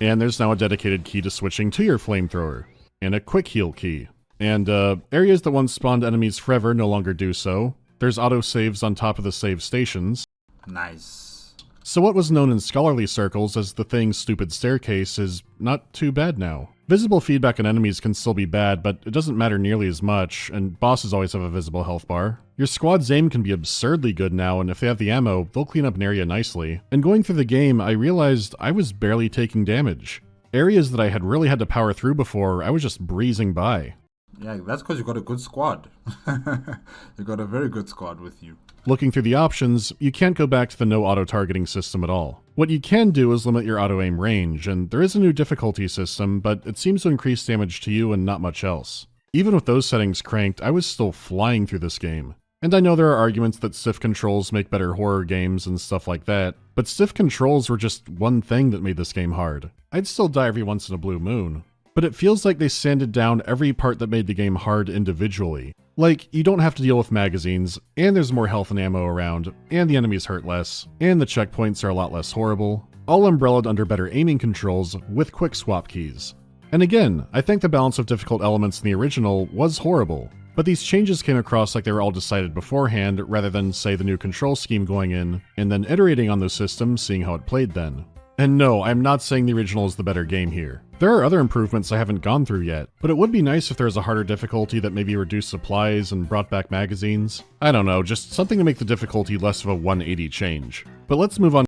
And there's now a dedicated key to switching to your flamethrower, and a quick heal key. And areas that once spawned enemies forever no longer do so. There's autosaves on top of the save stations. Nice. So what was known in scholarly circles as the Thing's stupid staircase is not too bad now. Visible feedback on enemies can still be bad, but it doesn't matter nearly as much, and bosses always have a visible health bar. Your squad's aim can be absurdly good now, and if they have the ammo, they'll clean up an area nicely. And going through the game, I realized I was barely taking damage. Areas that I had really had to power through before, I was just breezing by. Yeah, that's because you got a good squad. You got a very good squad with you. Looking through the options, you can't go back to the no auto-targeting system at all. What you can do is limit your auto-aim range, and there is a new difficulty system, but it seems to increase damage to you and not much else. Even with those settings cranked, I was still flying through this game. And I know there are arguments that stiff controls make better horror games and stuff like that, but stiff controls were just one thing that made this game hard. I'd still die every once in a blue moon. But it feels like they sanded down every part that made the game hard individually. Like, you don't have to deal with magazines, and there's more health and ammo around, and the enemies hurt less, and the checkpoints are a lot less horrible, all umbrellaed under better aiming controls with quick swap keys. And again, I think the balance of difficult elements in the original was horrible, but these changes came across like they were all decided beforehand rather than, say, the new control scheme going in, and then iterating on those systems, seeing how it played then. And no, I'm not saying the original is the better game here. There are other improvements I haven't gone through yet, but it would be nice if there was a harder difficulty that maybe reduced supplies and brought back magazines. I don't know, just something to make the difficulty less of a 180 change. But let's move on.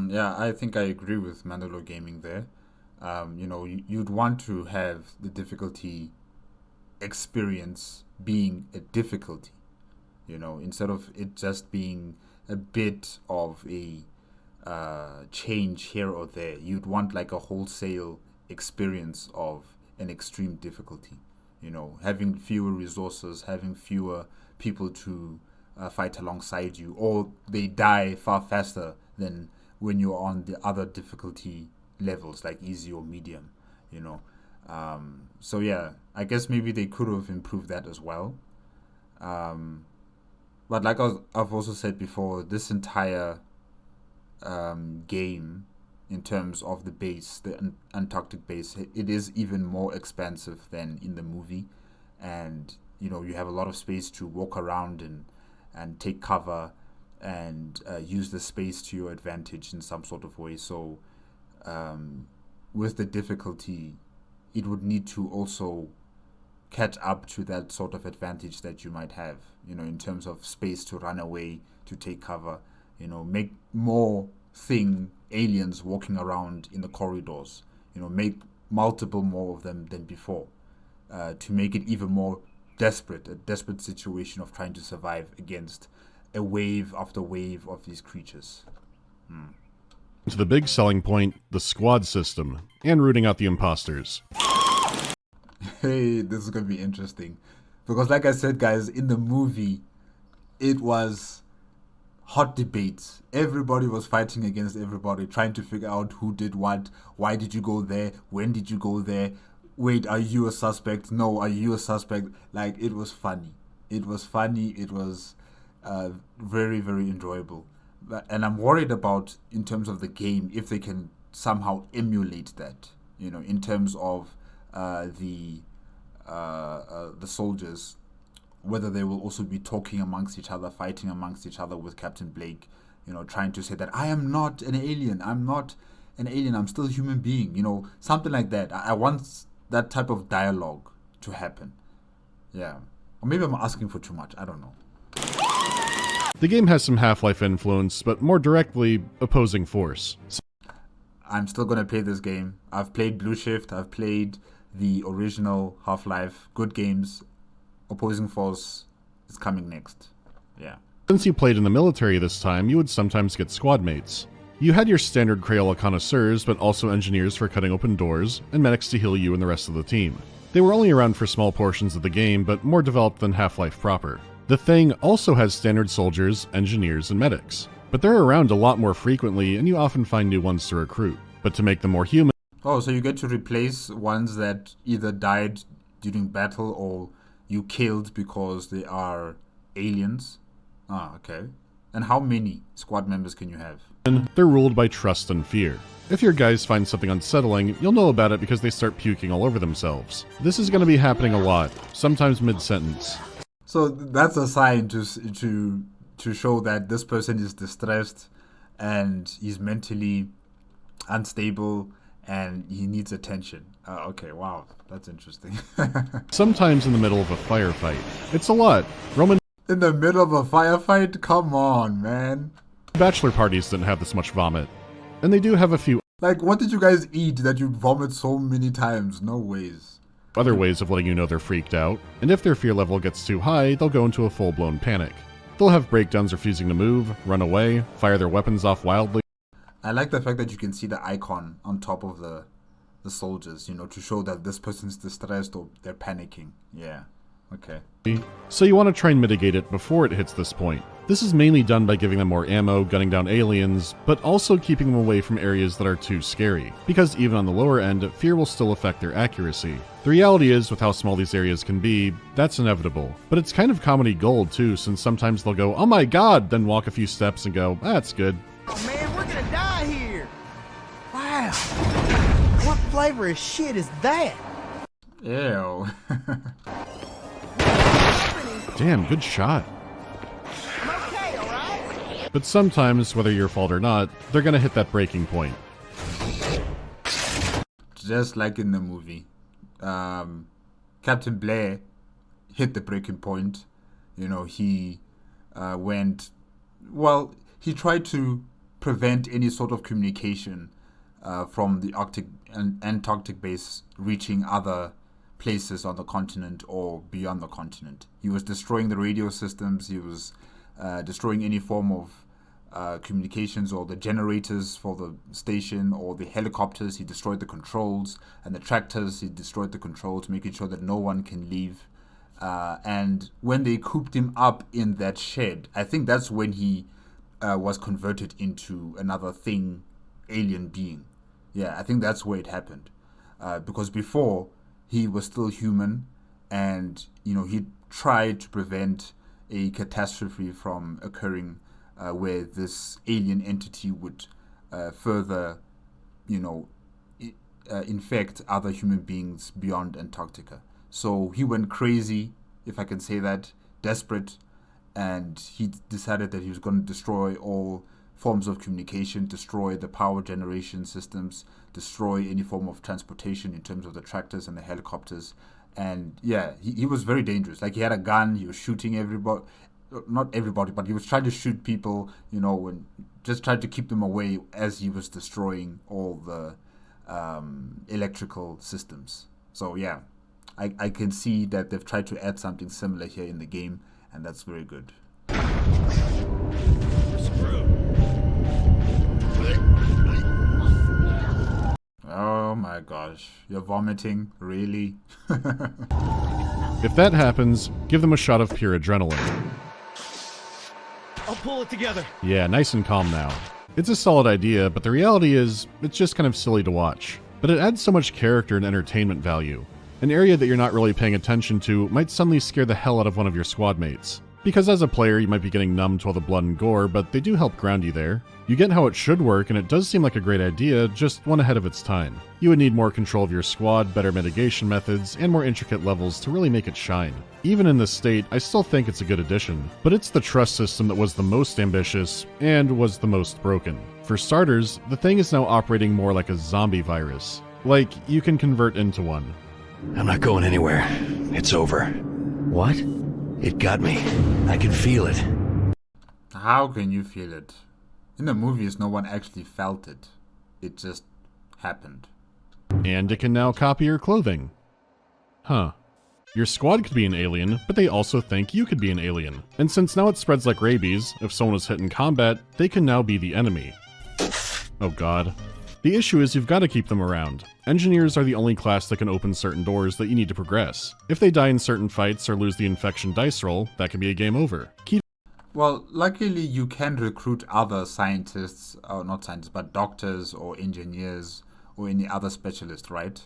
Yeah, I think I agree with MandaloreGaming there. You'd want to have the difficulty experience being a difficulty, instead of it just being a bit of a change here or there. You'd want like a wholesale experience of an extreme difficulty, having fewer resources, having fewer people to fight alongside you, or they die far faster than when you're on the other difficulty levels like easy or medium. So yeah, I guess maybe they could have improved that as well. But like I've also said before, this entire game, in terms of the base, the Antarctic base, it is even more expansive than in the movie, and you have a lot of space to walk around and take cover and use the space to your advantage in some sort of way. So with the difficulty, it would need to also catch up to that sort of advantage that you might have, in terms of space to run away, to take cover, make more aliens walking around in the corridors, make multiple more of them than before, to make it even more a desperate situation of trying to survive against a wave after wave of these creatures. To the big selling point, the squad system, and rooting out the imposters. Hey, this is going to be interesting. Because like I said, guys, in the movie, it was hot debates. Everybody was fighting against everybody, trying to figure out who did what. Why did you go there? When did you go there? Wait, are you a suspect? No, are you a suspect? Like, it was funny. It was very, very enjoyable. And I'm worried about, in terms of the game, if they can somehow emulate that, in terms of the soldiers, whether they will also be talking amongst each other, fighting amongst each other with Captain Blake, trying to say that I am not an alien, I'm still a human being, something like that. I want that type of dialogue to happen. Yeah. Or maybe I'm asking for too much, I don't know. The game has some Half-Life influence, but more directly, opposing force. I'm still going to play this game. I've played Blue Shift, I've played the original Half-Life, good games. Opposing Force is coming next. Yeah. Since you played in the military this time, you would sometimes get squad mates. You had your standard Crayola connoisseurs, but also engineers for cutting open doors, and medics to heal you and the rest of the team. They were only around for small portions of the game, but more developed than Half-Life proper. The Thing also has standard soldiers, engineers, and medics. But they're around a lot more frequently, and you often find new ones to recruit. But to make them more human... Oh, so you get to replace ones that either died during battle or you killed because they are aliens? Ah, okay. And how many squad members can you have? They're ruled by trust and fear. If your guys find something unsettling, you'll know about it because they start puking all over themselves. This is going to be happening a lot, sometimes mid-sentence. So that's a sign to show that this person is distressed and he's mentally unstable and he needs attention. Okay, wow, that's interesting. Sometimes in the middle of a firefight. It's a lot. In the middle of a firefight? Come on, man. Bachelor parties didn't have this much vomit. And they do have a few... Like, what did you guys eat that you vomit so many times? No ways. Other ways of letting you know they're freaked out, and if their fear level gets too high, they'll go into a full-blown panic. They'll have breakdowns refusing to move, run away, fire their weapons off wildly. I like the fact that you can see the icon on top of the soldiers, to show that this person's distressed or they're panicking. Yeah, okay. So you want to try and mitigate it before it hits this point. This is mainly done by giving them more ammo, gunning down aliens, but also keeping them away from areas that are too scary, because even on the lower end, fear will still affect their accuracy. The reality is, with how small these areas can be, that's inevitable. But it's kind of comedy gold too, since sometimes they'll go, "Oh my god," then walk a few steps and go, "That's good." Oh man, we're gonna die here! Wow! What flavor of shit is that? Ew. Damn, good shot. I'm okay, alright? But sometimes, whether your fault or not, they're gonna hit that breaking point. Just like in the movie. Captain Blair hit the breaking point. He he tried to prevent any sort of communication from the Antarctic base reaching other places on the continent or beyond the continent. He was destroying the radio systems. He was destroying any form of communications or the generators for the station or the helicopters. He destroyed the controls, and the tractors. He destroyed the controls, making sure that no one can leave. And when they cooped him up in that shed, I think that's when he was converted into another alien being. Yeah, I think that's where it happened. because before he was still human, and he tried to prevent a catastrophe from occurring where this alien entity would further, infect other human beings beyond Antarctica. So he went crazy, if I can say that, desperate, and he decided that he was going to destroy all forms of communication, destroy the power generation systems, destroy any form of transportation in terms of the tractors and the helicopters. And yeah, he was very dangerous. Like, he had a gun, he was shooting everybody, not everybody, but he was trying to shoot people, and just tried to keep them away as he was destroying all the electrical systems. So yeah, I can see that they've tried to add something similar here in the game, and that's very good. Oh my gosh, you're vomiting? Really? If that happens, give them a shot of pure adrenaline. I'll pull it together. Yeah, nice and calm now. It's a solid idea, but the reality is, it's just kind of silly to watch. But it adds so much character and entertainment value. An area that you're not really paying attention to might suddenly scare the hell out of one of your squad mates. Because as a player, you might be getting numb to all the blood and gore, but they do help ground you there. You get how it should work, and it does seem like a great idea, just one ahead of its time. You would need more control of your squad, better mitigation methods, and more intricate levels to really make it shine. Even in this state, I still think it's a good addition, but it's the trust system that was the most ambitious, and was the most broken. For starters, the thing is now operating more like a zombie virus. Like, you can convert into one. I'm not going anywhere. It's over. What? It got me. I can feel it. How can you feel it? In the movies, no one actually felt it. It just happened. And it can now copy your clothing. Huh. Your squad could be an alien, but they also think you could be an alien. And since now it spreads like rabies, if someone was hit in combat, they can now be the enemy. Oh god. The issue is you've got to keep them around. Engineers are the only class that can open certain doors that you need to progress. If they die in certain fights or lose the infection dice roll, that can be a game over. Well, luckily you can recruit other scientists, or not scientists, but doctors or engineers or any other specialist, right?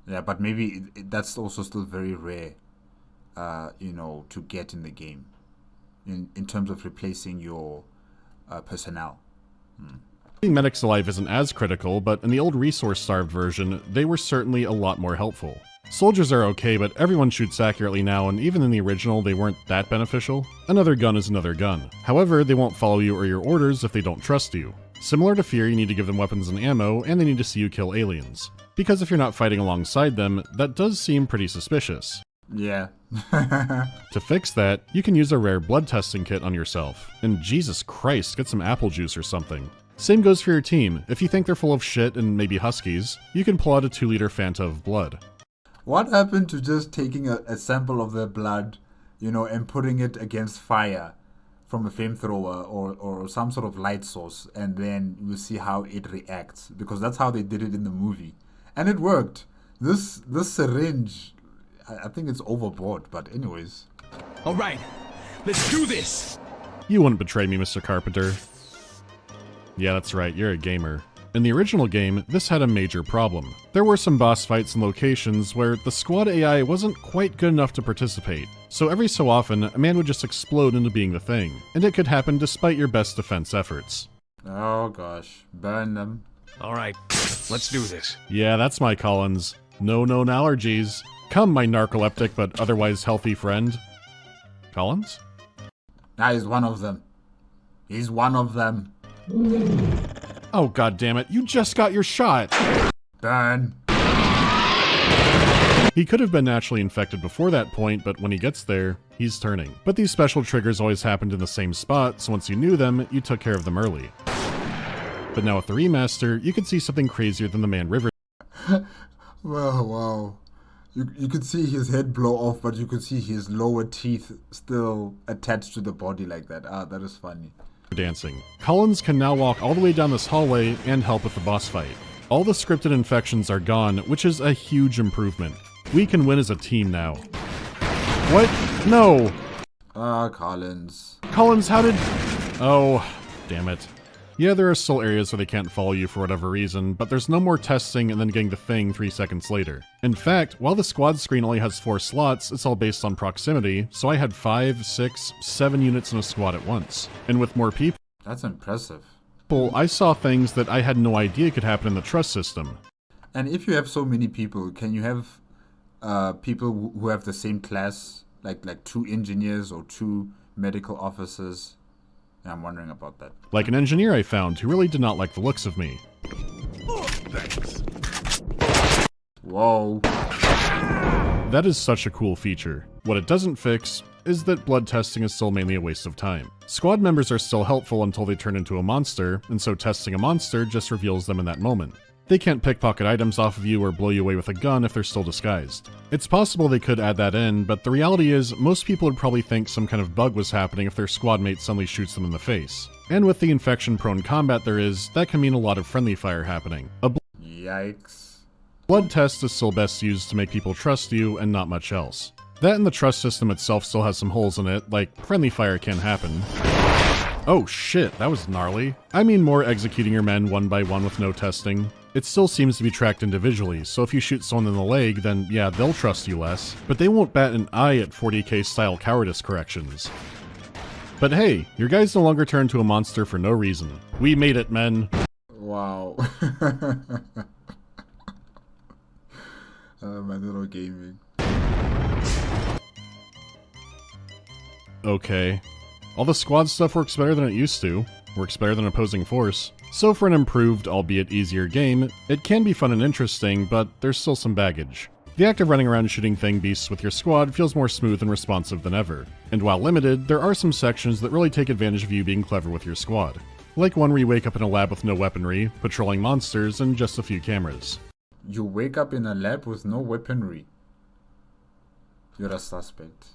Yeah, but maybe that's also still very rare, to get in the game, in terms of replacing your personnel. Keeping medics alive isn't as critical, but in the old resource-starved version, they were certainly a lot more helpful. Soldiers are okay, but everyone shoots accurately now, and even in the original, they weren't that beneficial. Another gun is another gun. However, they won't follow you or your orders if they don't trust you. Similar to Fear, you need to give them weapons and ammo, and they need to see you kill aliens. Because if you're not fighting alongside them, that does seem pretty suspicious. Yeah. To fix that, you can use a rare blood testing kit on yourself. And Jesus Christ, get some apple juice or something. Same goes for your team. If you think they're full of shit and maybe huskies, you can pull out a 2-liter Fanta of blood. What happened to just taking a sample of their blood, and putting it against fire from a flamethrower or some sort of light source, and then you see how it reacts? Because that's how they did it in the movie. And it worked. This syringe, I think it's overboard, but anyways. All right, let's do this. You wouldn't betray me, Mr. Carpenter. Yeah, that's right, you're a gamer. In the original game, this had a major problem. There were some boss fights and locations where the squad AI wasn't quite good enough to participate. So every so often, a man would just explode into being the thing, and it could happen despite your best defense efforts. Oh gosh, burn them. All right, let's do this. Yeah, that's my Collins. No known allergies. Come, my narcoleptic but otherwise healthy friend. Collins? He's one of them. He's one of them. Oh god damn it, you just got your shot! Burn. He could have been naturally infected before that point, but when he gets there, he's turning. But these special triggers always happened in the same spot, so once you knew them, you took care of them early. But now with the remaster, you can see something crazier than the man River. Wow. You could see his head blow off, but you could see his lower teeth still attached to the body like that. That is funny. Dancing. Collins can now walk all the way down this hallway and help with the boss fight. All the scripted infections are gone, which is a huge improvement. We can win as a team now. What? No! Collins. Collins, how did... Oh, damn it. Yeah, there are still areas where they can't follow you for whatever reason, but there's no more testing and then getting the thing 3 seconds later. In fact, while the squad screen only has 4 slots, it's all based on proximity, so I had 5, 6, 7 units in a squad at once. And with more people, That's impressive. I saw things that I had no idea could happen in the trust system. And if you have so many people, can you have people who have the same class, like 2 engineers or 2 medical officers? Yeah, I'm wondering about that. Like an engineer I found who really did not like the looks of me. Whoa. That is such a cool feature. What it doesn't fix is that blood testing is still mainly a waste of time. Squad members are still helpful until they turn into a monster, and so testing a monster just reveals them in that moment. They can't pickpocket items off of you or blow you away with a gun if they're still disguised. It's possible they could add that in, but the reality is most people would probably think some kind of bug was happening if their squad mate suddenly shoots them in the face. And with the infection-prone combat there is, that can mean a lot of friendly fire happening. Yikes. Blood test is still best used to make people trust you and not much else. That and the trust system itself still has some holes in it, like friendly fire can happen. Oh shit, that was gnarly. I mean more executing your men one by one with no testing. It still seems to be tracked individually, so if you shoot someone in the leg, then yeah, they'll trust you less, but they won't bat an eye at 40k style cowardice corrections. But hey, your guys no longer turn to a monster for no reason. We made it, men. Wow. MandaloreGaming. Okay. All the squad stuff works better than it used to. Works better than opposing force. So for an improved, albeit easier game, it can be fun and interesting, but there's still some baggage. The act of running around shooting thing beasts with your squad feels more smooth and responsive than ever. And while limited, there are some sections that really take advantage of you being clever with your squad. Like one where you wake up in a lab with no weaponry, patrolling monsters, and just a few cameras. You wake up in a lab with no weaponry. You're a suspect.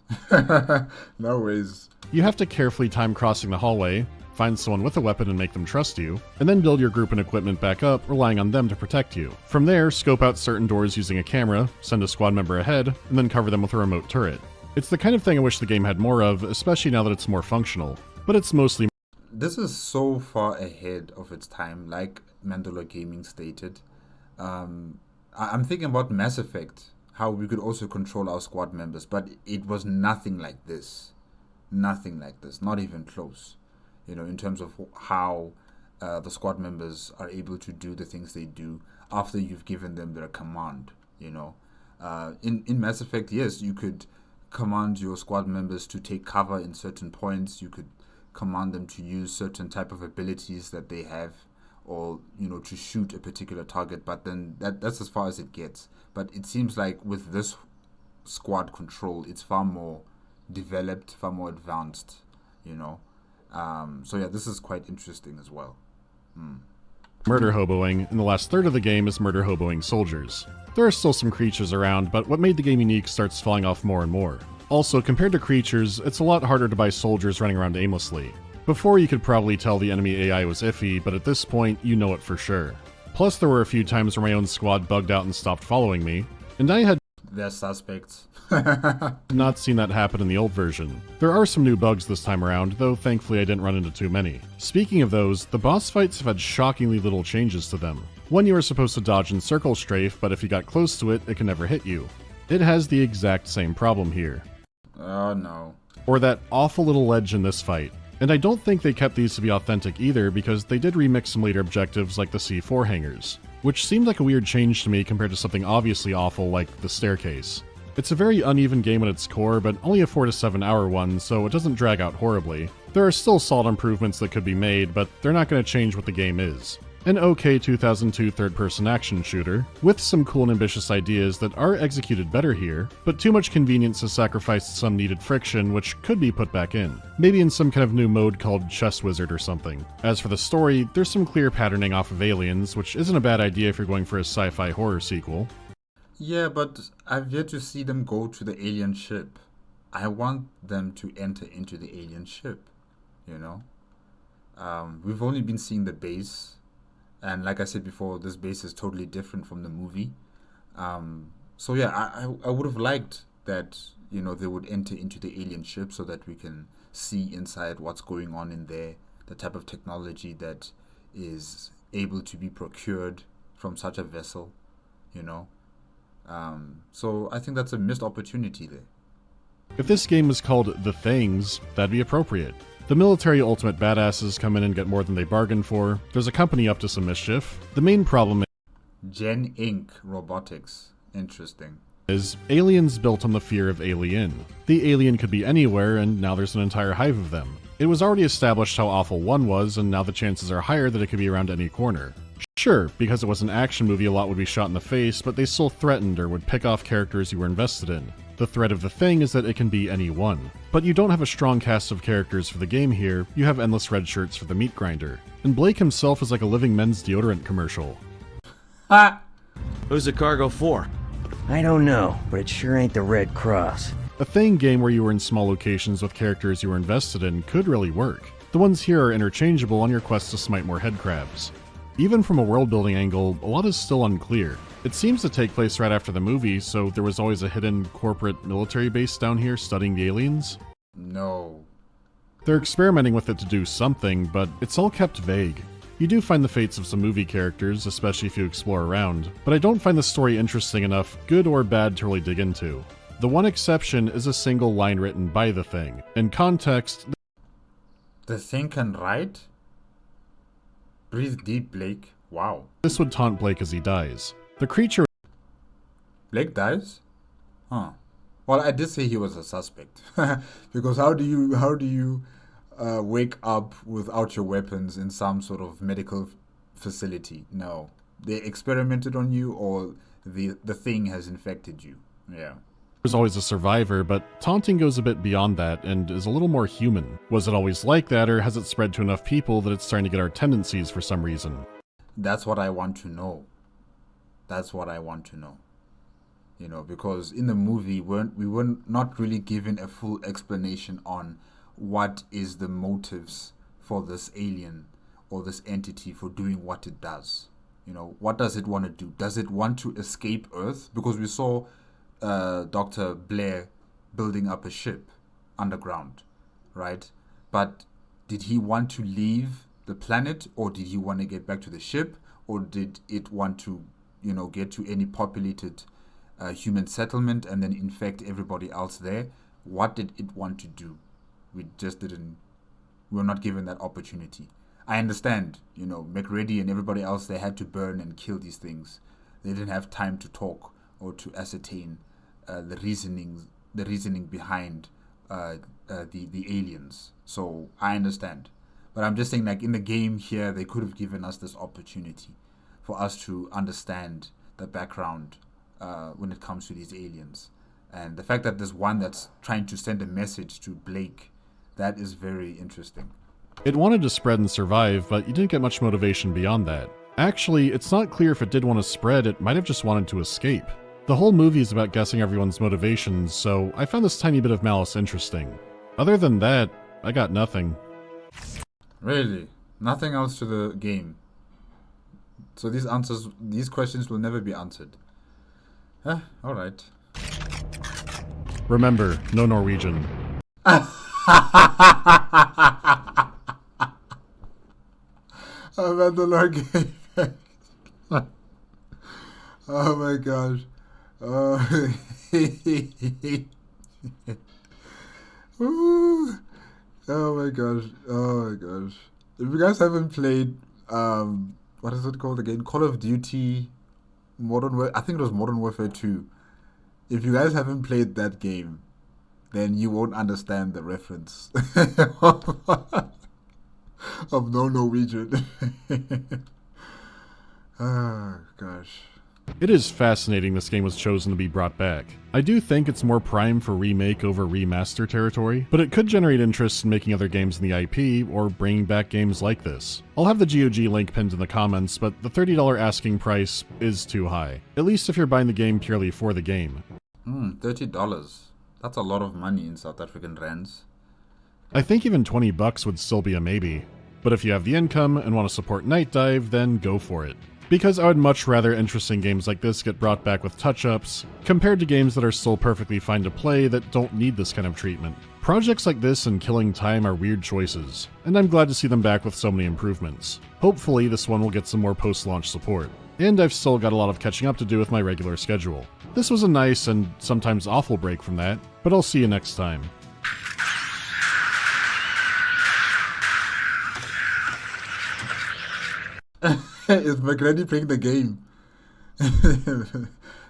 No ways. You have to carefully time crossing the hallway, find someone with a weapon and make them trust you, and then build your group and equipment back up, relying on them to protect you. From there, scope out certain doors using a camera, send a squad member ahead, and then cover them with a remote turret. It's the kind of thing I wish the game had more of, especially now that it's more functional, but it's mostly... This is so far ahead of its time, like MandaloreGaming stated. I'm thinking about Mass Effect, how we could also control our squad members, but it was nothing like this. Nothing like this, not even close. You know, in terms of how the squad members are able to do the things they do after you've given them their command, you know. In Mass Effect, yes, you could command your squad members to take cover in certain points. You could command them to use certain type of abilities that they have, or, you know, to shoot a particular target, but then that's as far as it gets. But it seems like with this squad control, it's far more developed, far more advanced, you know. So yeah, this is quite interesting as well. Murder hoboing, and the last third of the game is murder hoboing soldiers. There are still some creatures around, but what made the game unique starts falling off more and more. Also, compared to creatures, it's a lot harder to buy soldiers running around aimlessly. Before, you could probably tell the enemy AI was iffy, but at this point, you know it for sure. Plus, there were a few times where my own squad bugged out and stopped following me, and I had They're suspects. not seen that happen in the old version. There are some new bugs this time around, though thankfully I didn't run into too many. Speaking of those, the boss fights have had shockingly little changes to them. One you were supposed to dodge and circle strafe, but if you got close to it, it can never hit you. It has the exact same problem here. Oh no. Or that awful little ledge in this fight. And I don't think they kept these to be authentic either, because they did remix some later objectives like the C4 hangars, which seemed like a weird change to me compared to something obviously awful like the staircase. It's a very uneven game at its core, but only a 4 to 7 hour one, so it doesn't drag out horribly. There are still solid improvements that could be made, but they're not going to change what the game is. An okay 2002 third-person action shooter, with some cool and ambitious ideas that are executed better here, but too much convenience has sacrificed some needed friction which could be put back in. Maybe in some kind of new mode called Chess Wizard or something. As for the story, there's some clear patterning off of Aliens, which isn't a bad idea if you're going for a sci-fi horror sequel. Yeah, but I've yet to see them go to the alien ship. I want them to enter into the alien ship, you know? We've only been seeing the base, and like I said before, this base is totally different from the movie. So yeah, I would have liked that, you know, they would enter into the alien ship so that we can see inside what's going on in there, the type of technology that is able to be procured from such a vessel, you know. So I think that's a missed opportunity there. If this game was called The Things, that'd be appropriate. The military ultimate badasses come in and get more than they bargained for. There's a company up to some mischief. The main problem Gen Inc. Robotics. Interesting. is aliens built on the fear of alien. The alien could be anywhere, and now there's an entire hive of them. It was already established how awful one was, and now the chances are higher that it could be around any corner. Sure, because it was an action movie, a lot would be shot in the face, but they still threatened or would pick off characters you were invested in. The threat of the thing is that it can be anyone. But you don't have a strong cast of characters for the game here, you have endless red shirts for the meat grinder. And Blake himself is like a living men's deodorant commercial. Ah! Who's the cargo for? I don't know, but it sure ain't the Red Cross. A Thing game where you were in small locations with characters you were invested in could really work. The ones here are interchangeable on your quest to smite more headcrabs. Even from a world-building angle, a lot is still unclear. It seems to take place right after the movie, so there was always a hidden corporate military base down here studying the aliens? No. They're experimenting with it to do something, but it's all kept vague. You do find the fates of some movie characters, especially if you explore around, but I don't find the story interesting enough, good or bad, to really dig into. The one exception is a single line written by the Thing. In context, The Thing can write? Breathe deep, Blake. Wow. this would taunt Blake as he dies. The creature Blake dies? Huh. Well, I did say he was a suspect. Because how do you wake up without your weapons in some sort of medical facility? No. They experimented on you, or the thing has infected you. Yeah. was always a survivor, but taunting goes a bit beyond that and is a little more human. Was it always like that, or has it spread to enough people that it's starting to get our tendencies for some reason? That's what I want to know. That's what I want to know. You know, because in the movie, we were not really given a full explanation on what is the motives for this alien or this entity for doing what it does. You know, what does it want to do? Does it want to escape Earth? Because we saw Dr. Blair building up a ship underground, right? But did he want to leave the planet, or did he want to get back to the ship, or did it want to, you know, get to any populated human settlement and then infect everybody else there? What did it want to do? We were not given that opportunity. I understand, you know, McReady and everybody else, they had to burn and kill these things. They didn't have time to talk or to ascertain the reasoning behind the aliens. So I understand. But I'm just saying, like, in the game here, they could have given us this opportunity for us to understand the background when it comes to these aliens. And the fact that there's one that's trying to send a message to Blake, that is very interesting. It wanted to spread and survive, but you didn't get much motivation beyond that. Actually, it's not clear if it did want to spread, it might have just wanted to escape. The whole movie is about guessing everyone's motivations, so I found this tiny bit of malice interesting. Other than that, I got nothing. Really? Nothing else to the game? So these questions will never be answered. Alright. Remember, no Norwegian. MandaloreGaming. Oh my gosh. Oh. Ooh. Oh my gosh. Oh my gosh. If you guys haven't played what is it called again? Call of Duty Modern Warfare. I think it was Modern Warfare 2. If you guys haven't played that game, then you won't understand the reference of no Norwegian. Oh gosh. It is fascinating this game was chosen to be brought back. I do think it's more prime for remake over remaster territory, but it could generate interest in making other games in the IP, or bringing back games like this. I'll have the GOG link pinned in the comments, but the $30 asking price is too high. At least if you're buying the game purely for the game. $30. That's a lot of money in South African rands. I think even $20 would still be a maybe. But if you have the income and want to support Night Dive, then go for it. because I would much rather interesting games like this get brought back with touch-ups, compared to games that are still perfectly fine to play that don't need this kind of treatment. Projects like this and Killing Time are weird choices, and I'm glad to see them back with so many improvements. Hopefully this one will get some more post-launch support. And I've still got a lot of catching up to do with my regular schedule. This was a nice and sometimes awful break from that, but I'll see you next time. Is McGrady playing the game?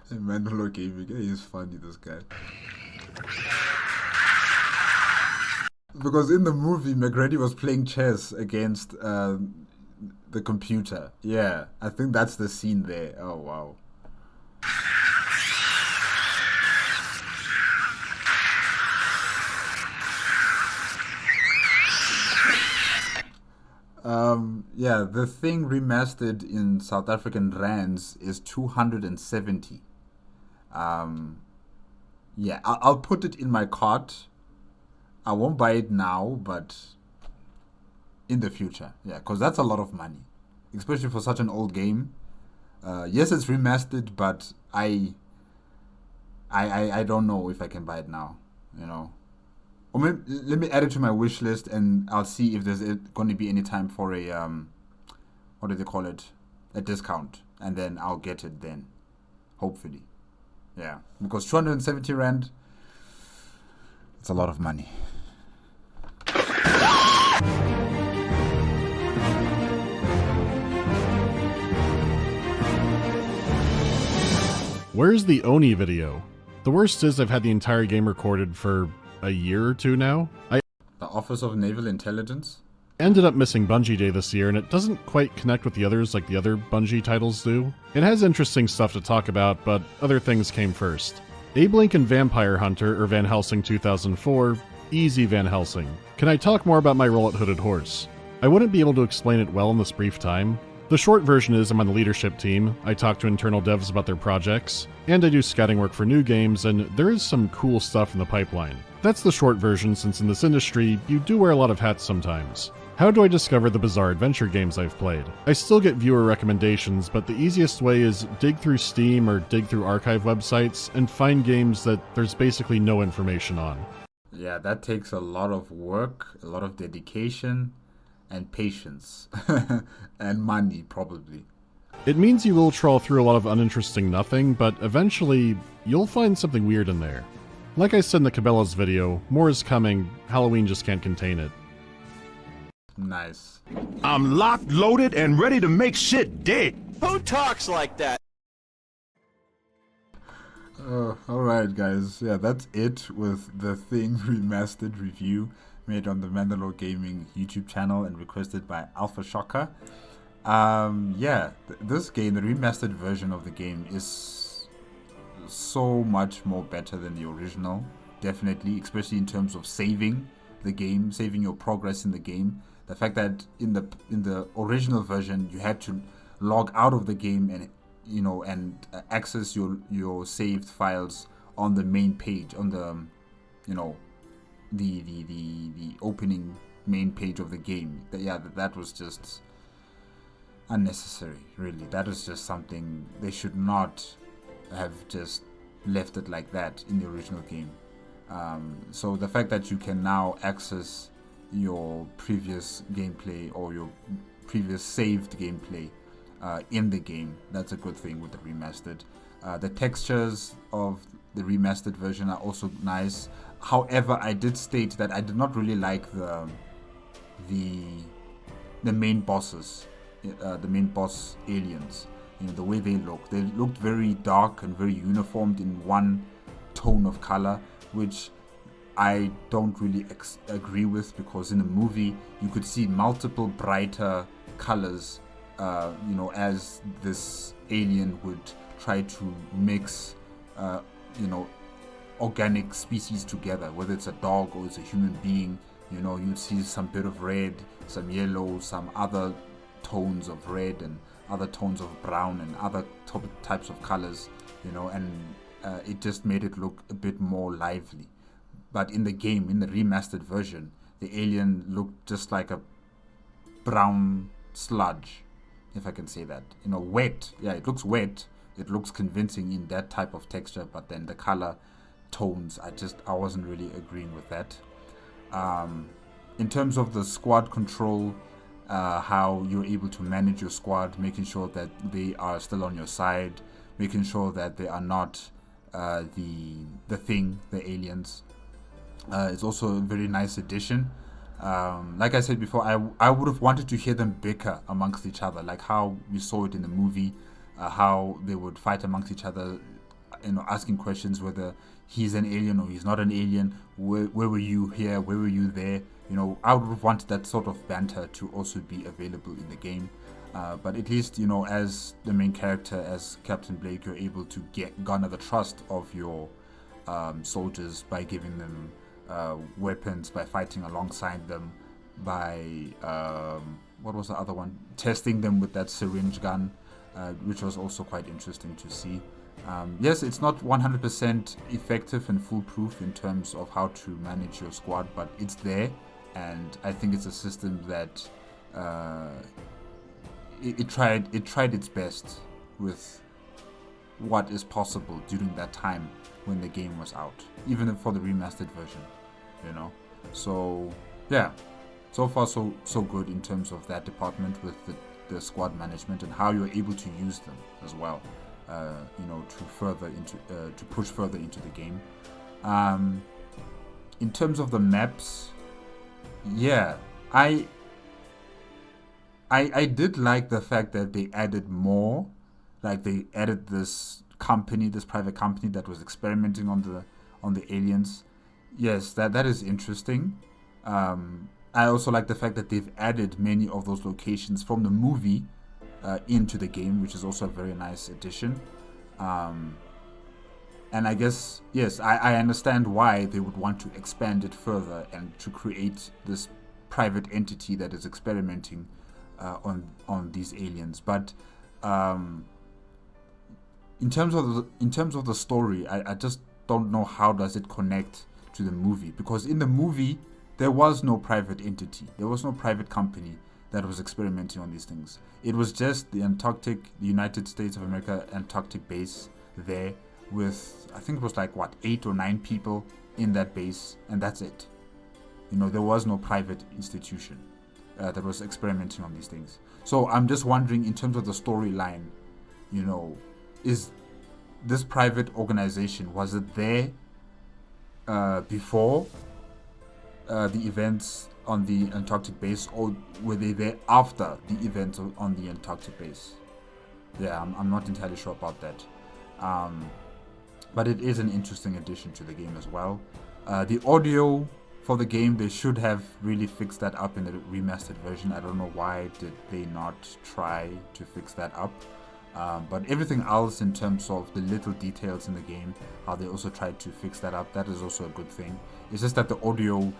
MandaloreGaming. Yeah, he's funny, this guy. Because in the movie, McGrady was playing chess against the computer. Yeah, I think that's the scene there. Oh, wow. Yeah, the thing remastered in South African rands is 270. Yeah, I'll put it in my cart. I won't buy it now, but in the future. Yeah, because that's a lot of money, especially for such an old game. Yes, it's remastered, but I don't know if I can buy it now, you know. Or maybe, let me add it to my wish list, and I'll see if there's going to be any time for a what do they call it, a discount, and then I'll get it then, hopefully. Yeah, because 270 rand, it's a lot of money. Where's the Oni video? The worst is I've had the entire game recorded for a year or two now. I The Office of Naval Intelligence? ended up missing Bungie Day this year, and it doesn't quite connect with the others like the other Bungie titles do. It has interesting stuff to talk about, but other things came first. Abe Lincoln Vampire Hunter, or Van Helsing 2004, easy Van Helsing. Can I talk more about my role at Hooded Horse? I wouldn't be able to explain it well in this brief time. The short version is I'm on the leadership team, I talk to internal devs about their projects, and I do scouting work for new games, and there is some cool stuff in the pipeline. That's the short version, since in this industry, you do wear a lot of hats sometimes. How do I discover the bizarre adventure games I've played? I still get viewer recommendations, but the easiest way is dig through Steam or dig through archive websites and find games that there's basically no information on. Yeah, that takes a lot of work, a lot of dedication, and patience. And money, probably. It means you will trawl through a lot of uninteresting nothing, but eventually, you'll find something weird in there. Like I said in the Cabela's video, more is coming, Halloween just can't contain it. Nice. I'm locked, loaded, and ready to make shit dead. Who talks like that? Alright guys, yeah, that's it with the Thing Remastered review made on the MandaloreGaming YouTube channel and requested by Alpha Shocker. Yeah, this game, the remastered version of the game, is so much more better than the original, definitely, especially in terms of saving the game, saving your progress in the game. The fact that in the original version you had to log out of the game and access your saved files on the main page, on the the opening main page of the game. That was just unnecessary, really. That is just something they should not have just left it like that in the original game. So the fact that you can now access your previous gameplay or your previous saved gameplay in the game, that's a good thing with the remastered. The textures of the remastered version are also nice. However, I did state that I did not really like the main bosses, the main boss aliens. The way they look. They looked very dark and very uniformed in one tone of color, which I don't really agree with, because in the movie you could see multiple brighter colors, as this alien would try to mix, organic species together, whether it's a dog or it's a human being. You'd see some bit of red, some yellow, some other tones of red and other tones of brown and other types of colors, and it just made it look a bit more lively. But in the game, in the remastered version, the alien looked just like a brown sludge, if I can say that. You know, wet. Yeah, it looks wet. It looks convincing in that type of texture, but then the color tones, I wasn't really agreeing with that. In terms of the squad control, how you're able to manage your squad, making sure that they are still on your side, making sure that they are not the aliens. It's also a very nice addition. Like I said before, I would have wanted to hear them bicker amongst each other, like how we saw it in the movie, how they would fight amongst each other, you know, asking questions whether he's an alien or he's not an alien. Where were you here? Where were you there? You know, I would have wanted that sort of banter to also be available in the game. But at least, you know, as the main character, as Captain Blake, you're able to garner the trust of your soldiers by giving them weapons, by fighting alongside them, by what was the other one? Testing them with that syringe gun, which was also quite interesting to see. Yes, it's not 100% effective and foolproof in terms of how to manage your squad, but it's there, and I think it's a system that it tried its best with what is possible during that time when the game was out, even for the remastered version, you know. So yeah, so far so good in terms of that department with the squad management and how you're able to use them as well. You know, to push further into the game. In terms of the maps, yeah, I did like the fact that they added more, like they added this private company that was experimenting on the aliens. Yes, that is interesting. I also like the fact that they've added many of those locations from the movie into the game, which is also a very nice addition. And I guess, yes, I understand why they would want to expand it further and to create this private entity that is experimenting on these aliens. But in terms of the story, I just don't know how does it connect to the movie, because in the movie there was no private entity, there was no private company that was experimenting on these things. It was just the United States of America Antarctic base there with, I think it was like 8 or 9 people in that base, and that's it. You know, there was no private institution that was experimenting on these things. So I'm just wondering, in terms of the storyline, you know, is this private organization, was it there before the events on the Antarctic base, or were they there after the events on the Antarctic base? Yeah, I'm not entirely sure about that. But it is an interesting addition to the game as well. The audio for the game, they should have really fixed that up in the remastered version. I don't know why did they not try to fix that up. But everything else in terms of the little details in the game, how they also tried to fix that up, that is also a good thing. It's just that the audio,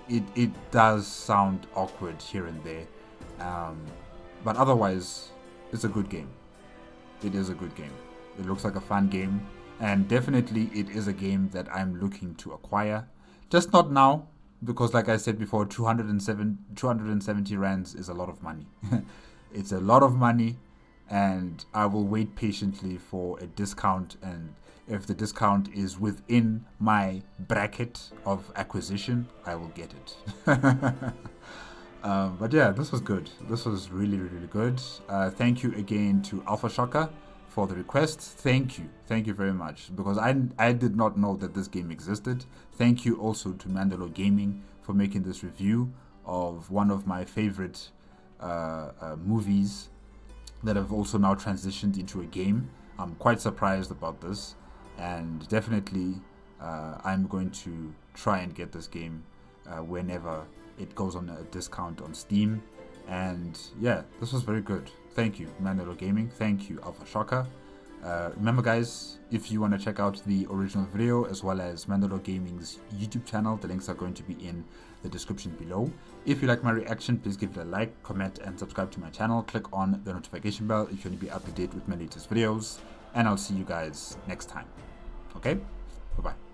it does sound awkward here and there. But otherwise, it's a good game. It is a good game. It looks like a fun game. And definitely it is a game that I'm looking to acquire. Just not now, because like I said before, 270 rands is a lot of money. It's a lot of money, and I will wait patiently for a discount, and if the discount is within my bracket of acquisition, I will get it. But yeah, this was good. This was really, really good. Thank you again to Alpha Shocker for the request. Thank you very much, because I did not know that this game existed. Thank you also to MandaloreGaming for making this review of one of my favorite movies that have also now transitioned into a game. I'm quite surprised about this, and definitely I'm going to try and get this game whenever it goes on a discount on Steam. And yeah, this was very good. Thank you, MandaloreGaming. Thank you, Alpha Shocker. Remember, guys, if you want to check out the original video as well as MandaloreGaming's YouTube channel, the links are going to be in the description below. If you like my reaction, please give it a like, comment, and subscribe to my channel. Click on the notification bell if you want to be up to date with my latest videos. And I'll see you guys next time. Okay? Bye-bye.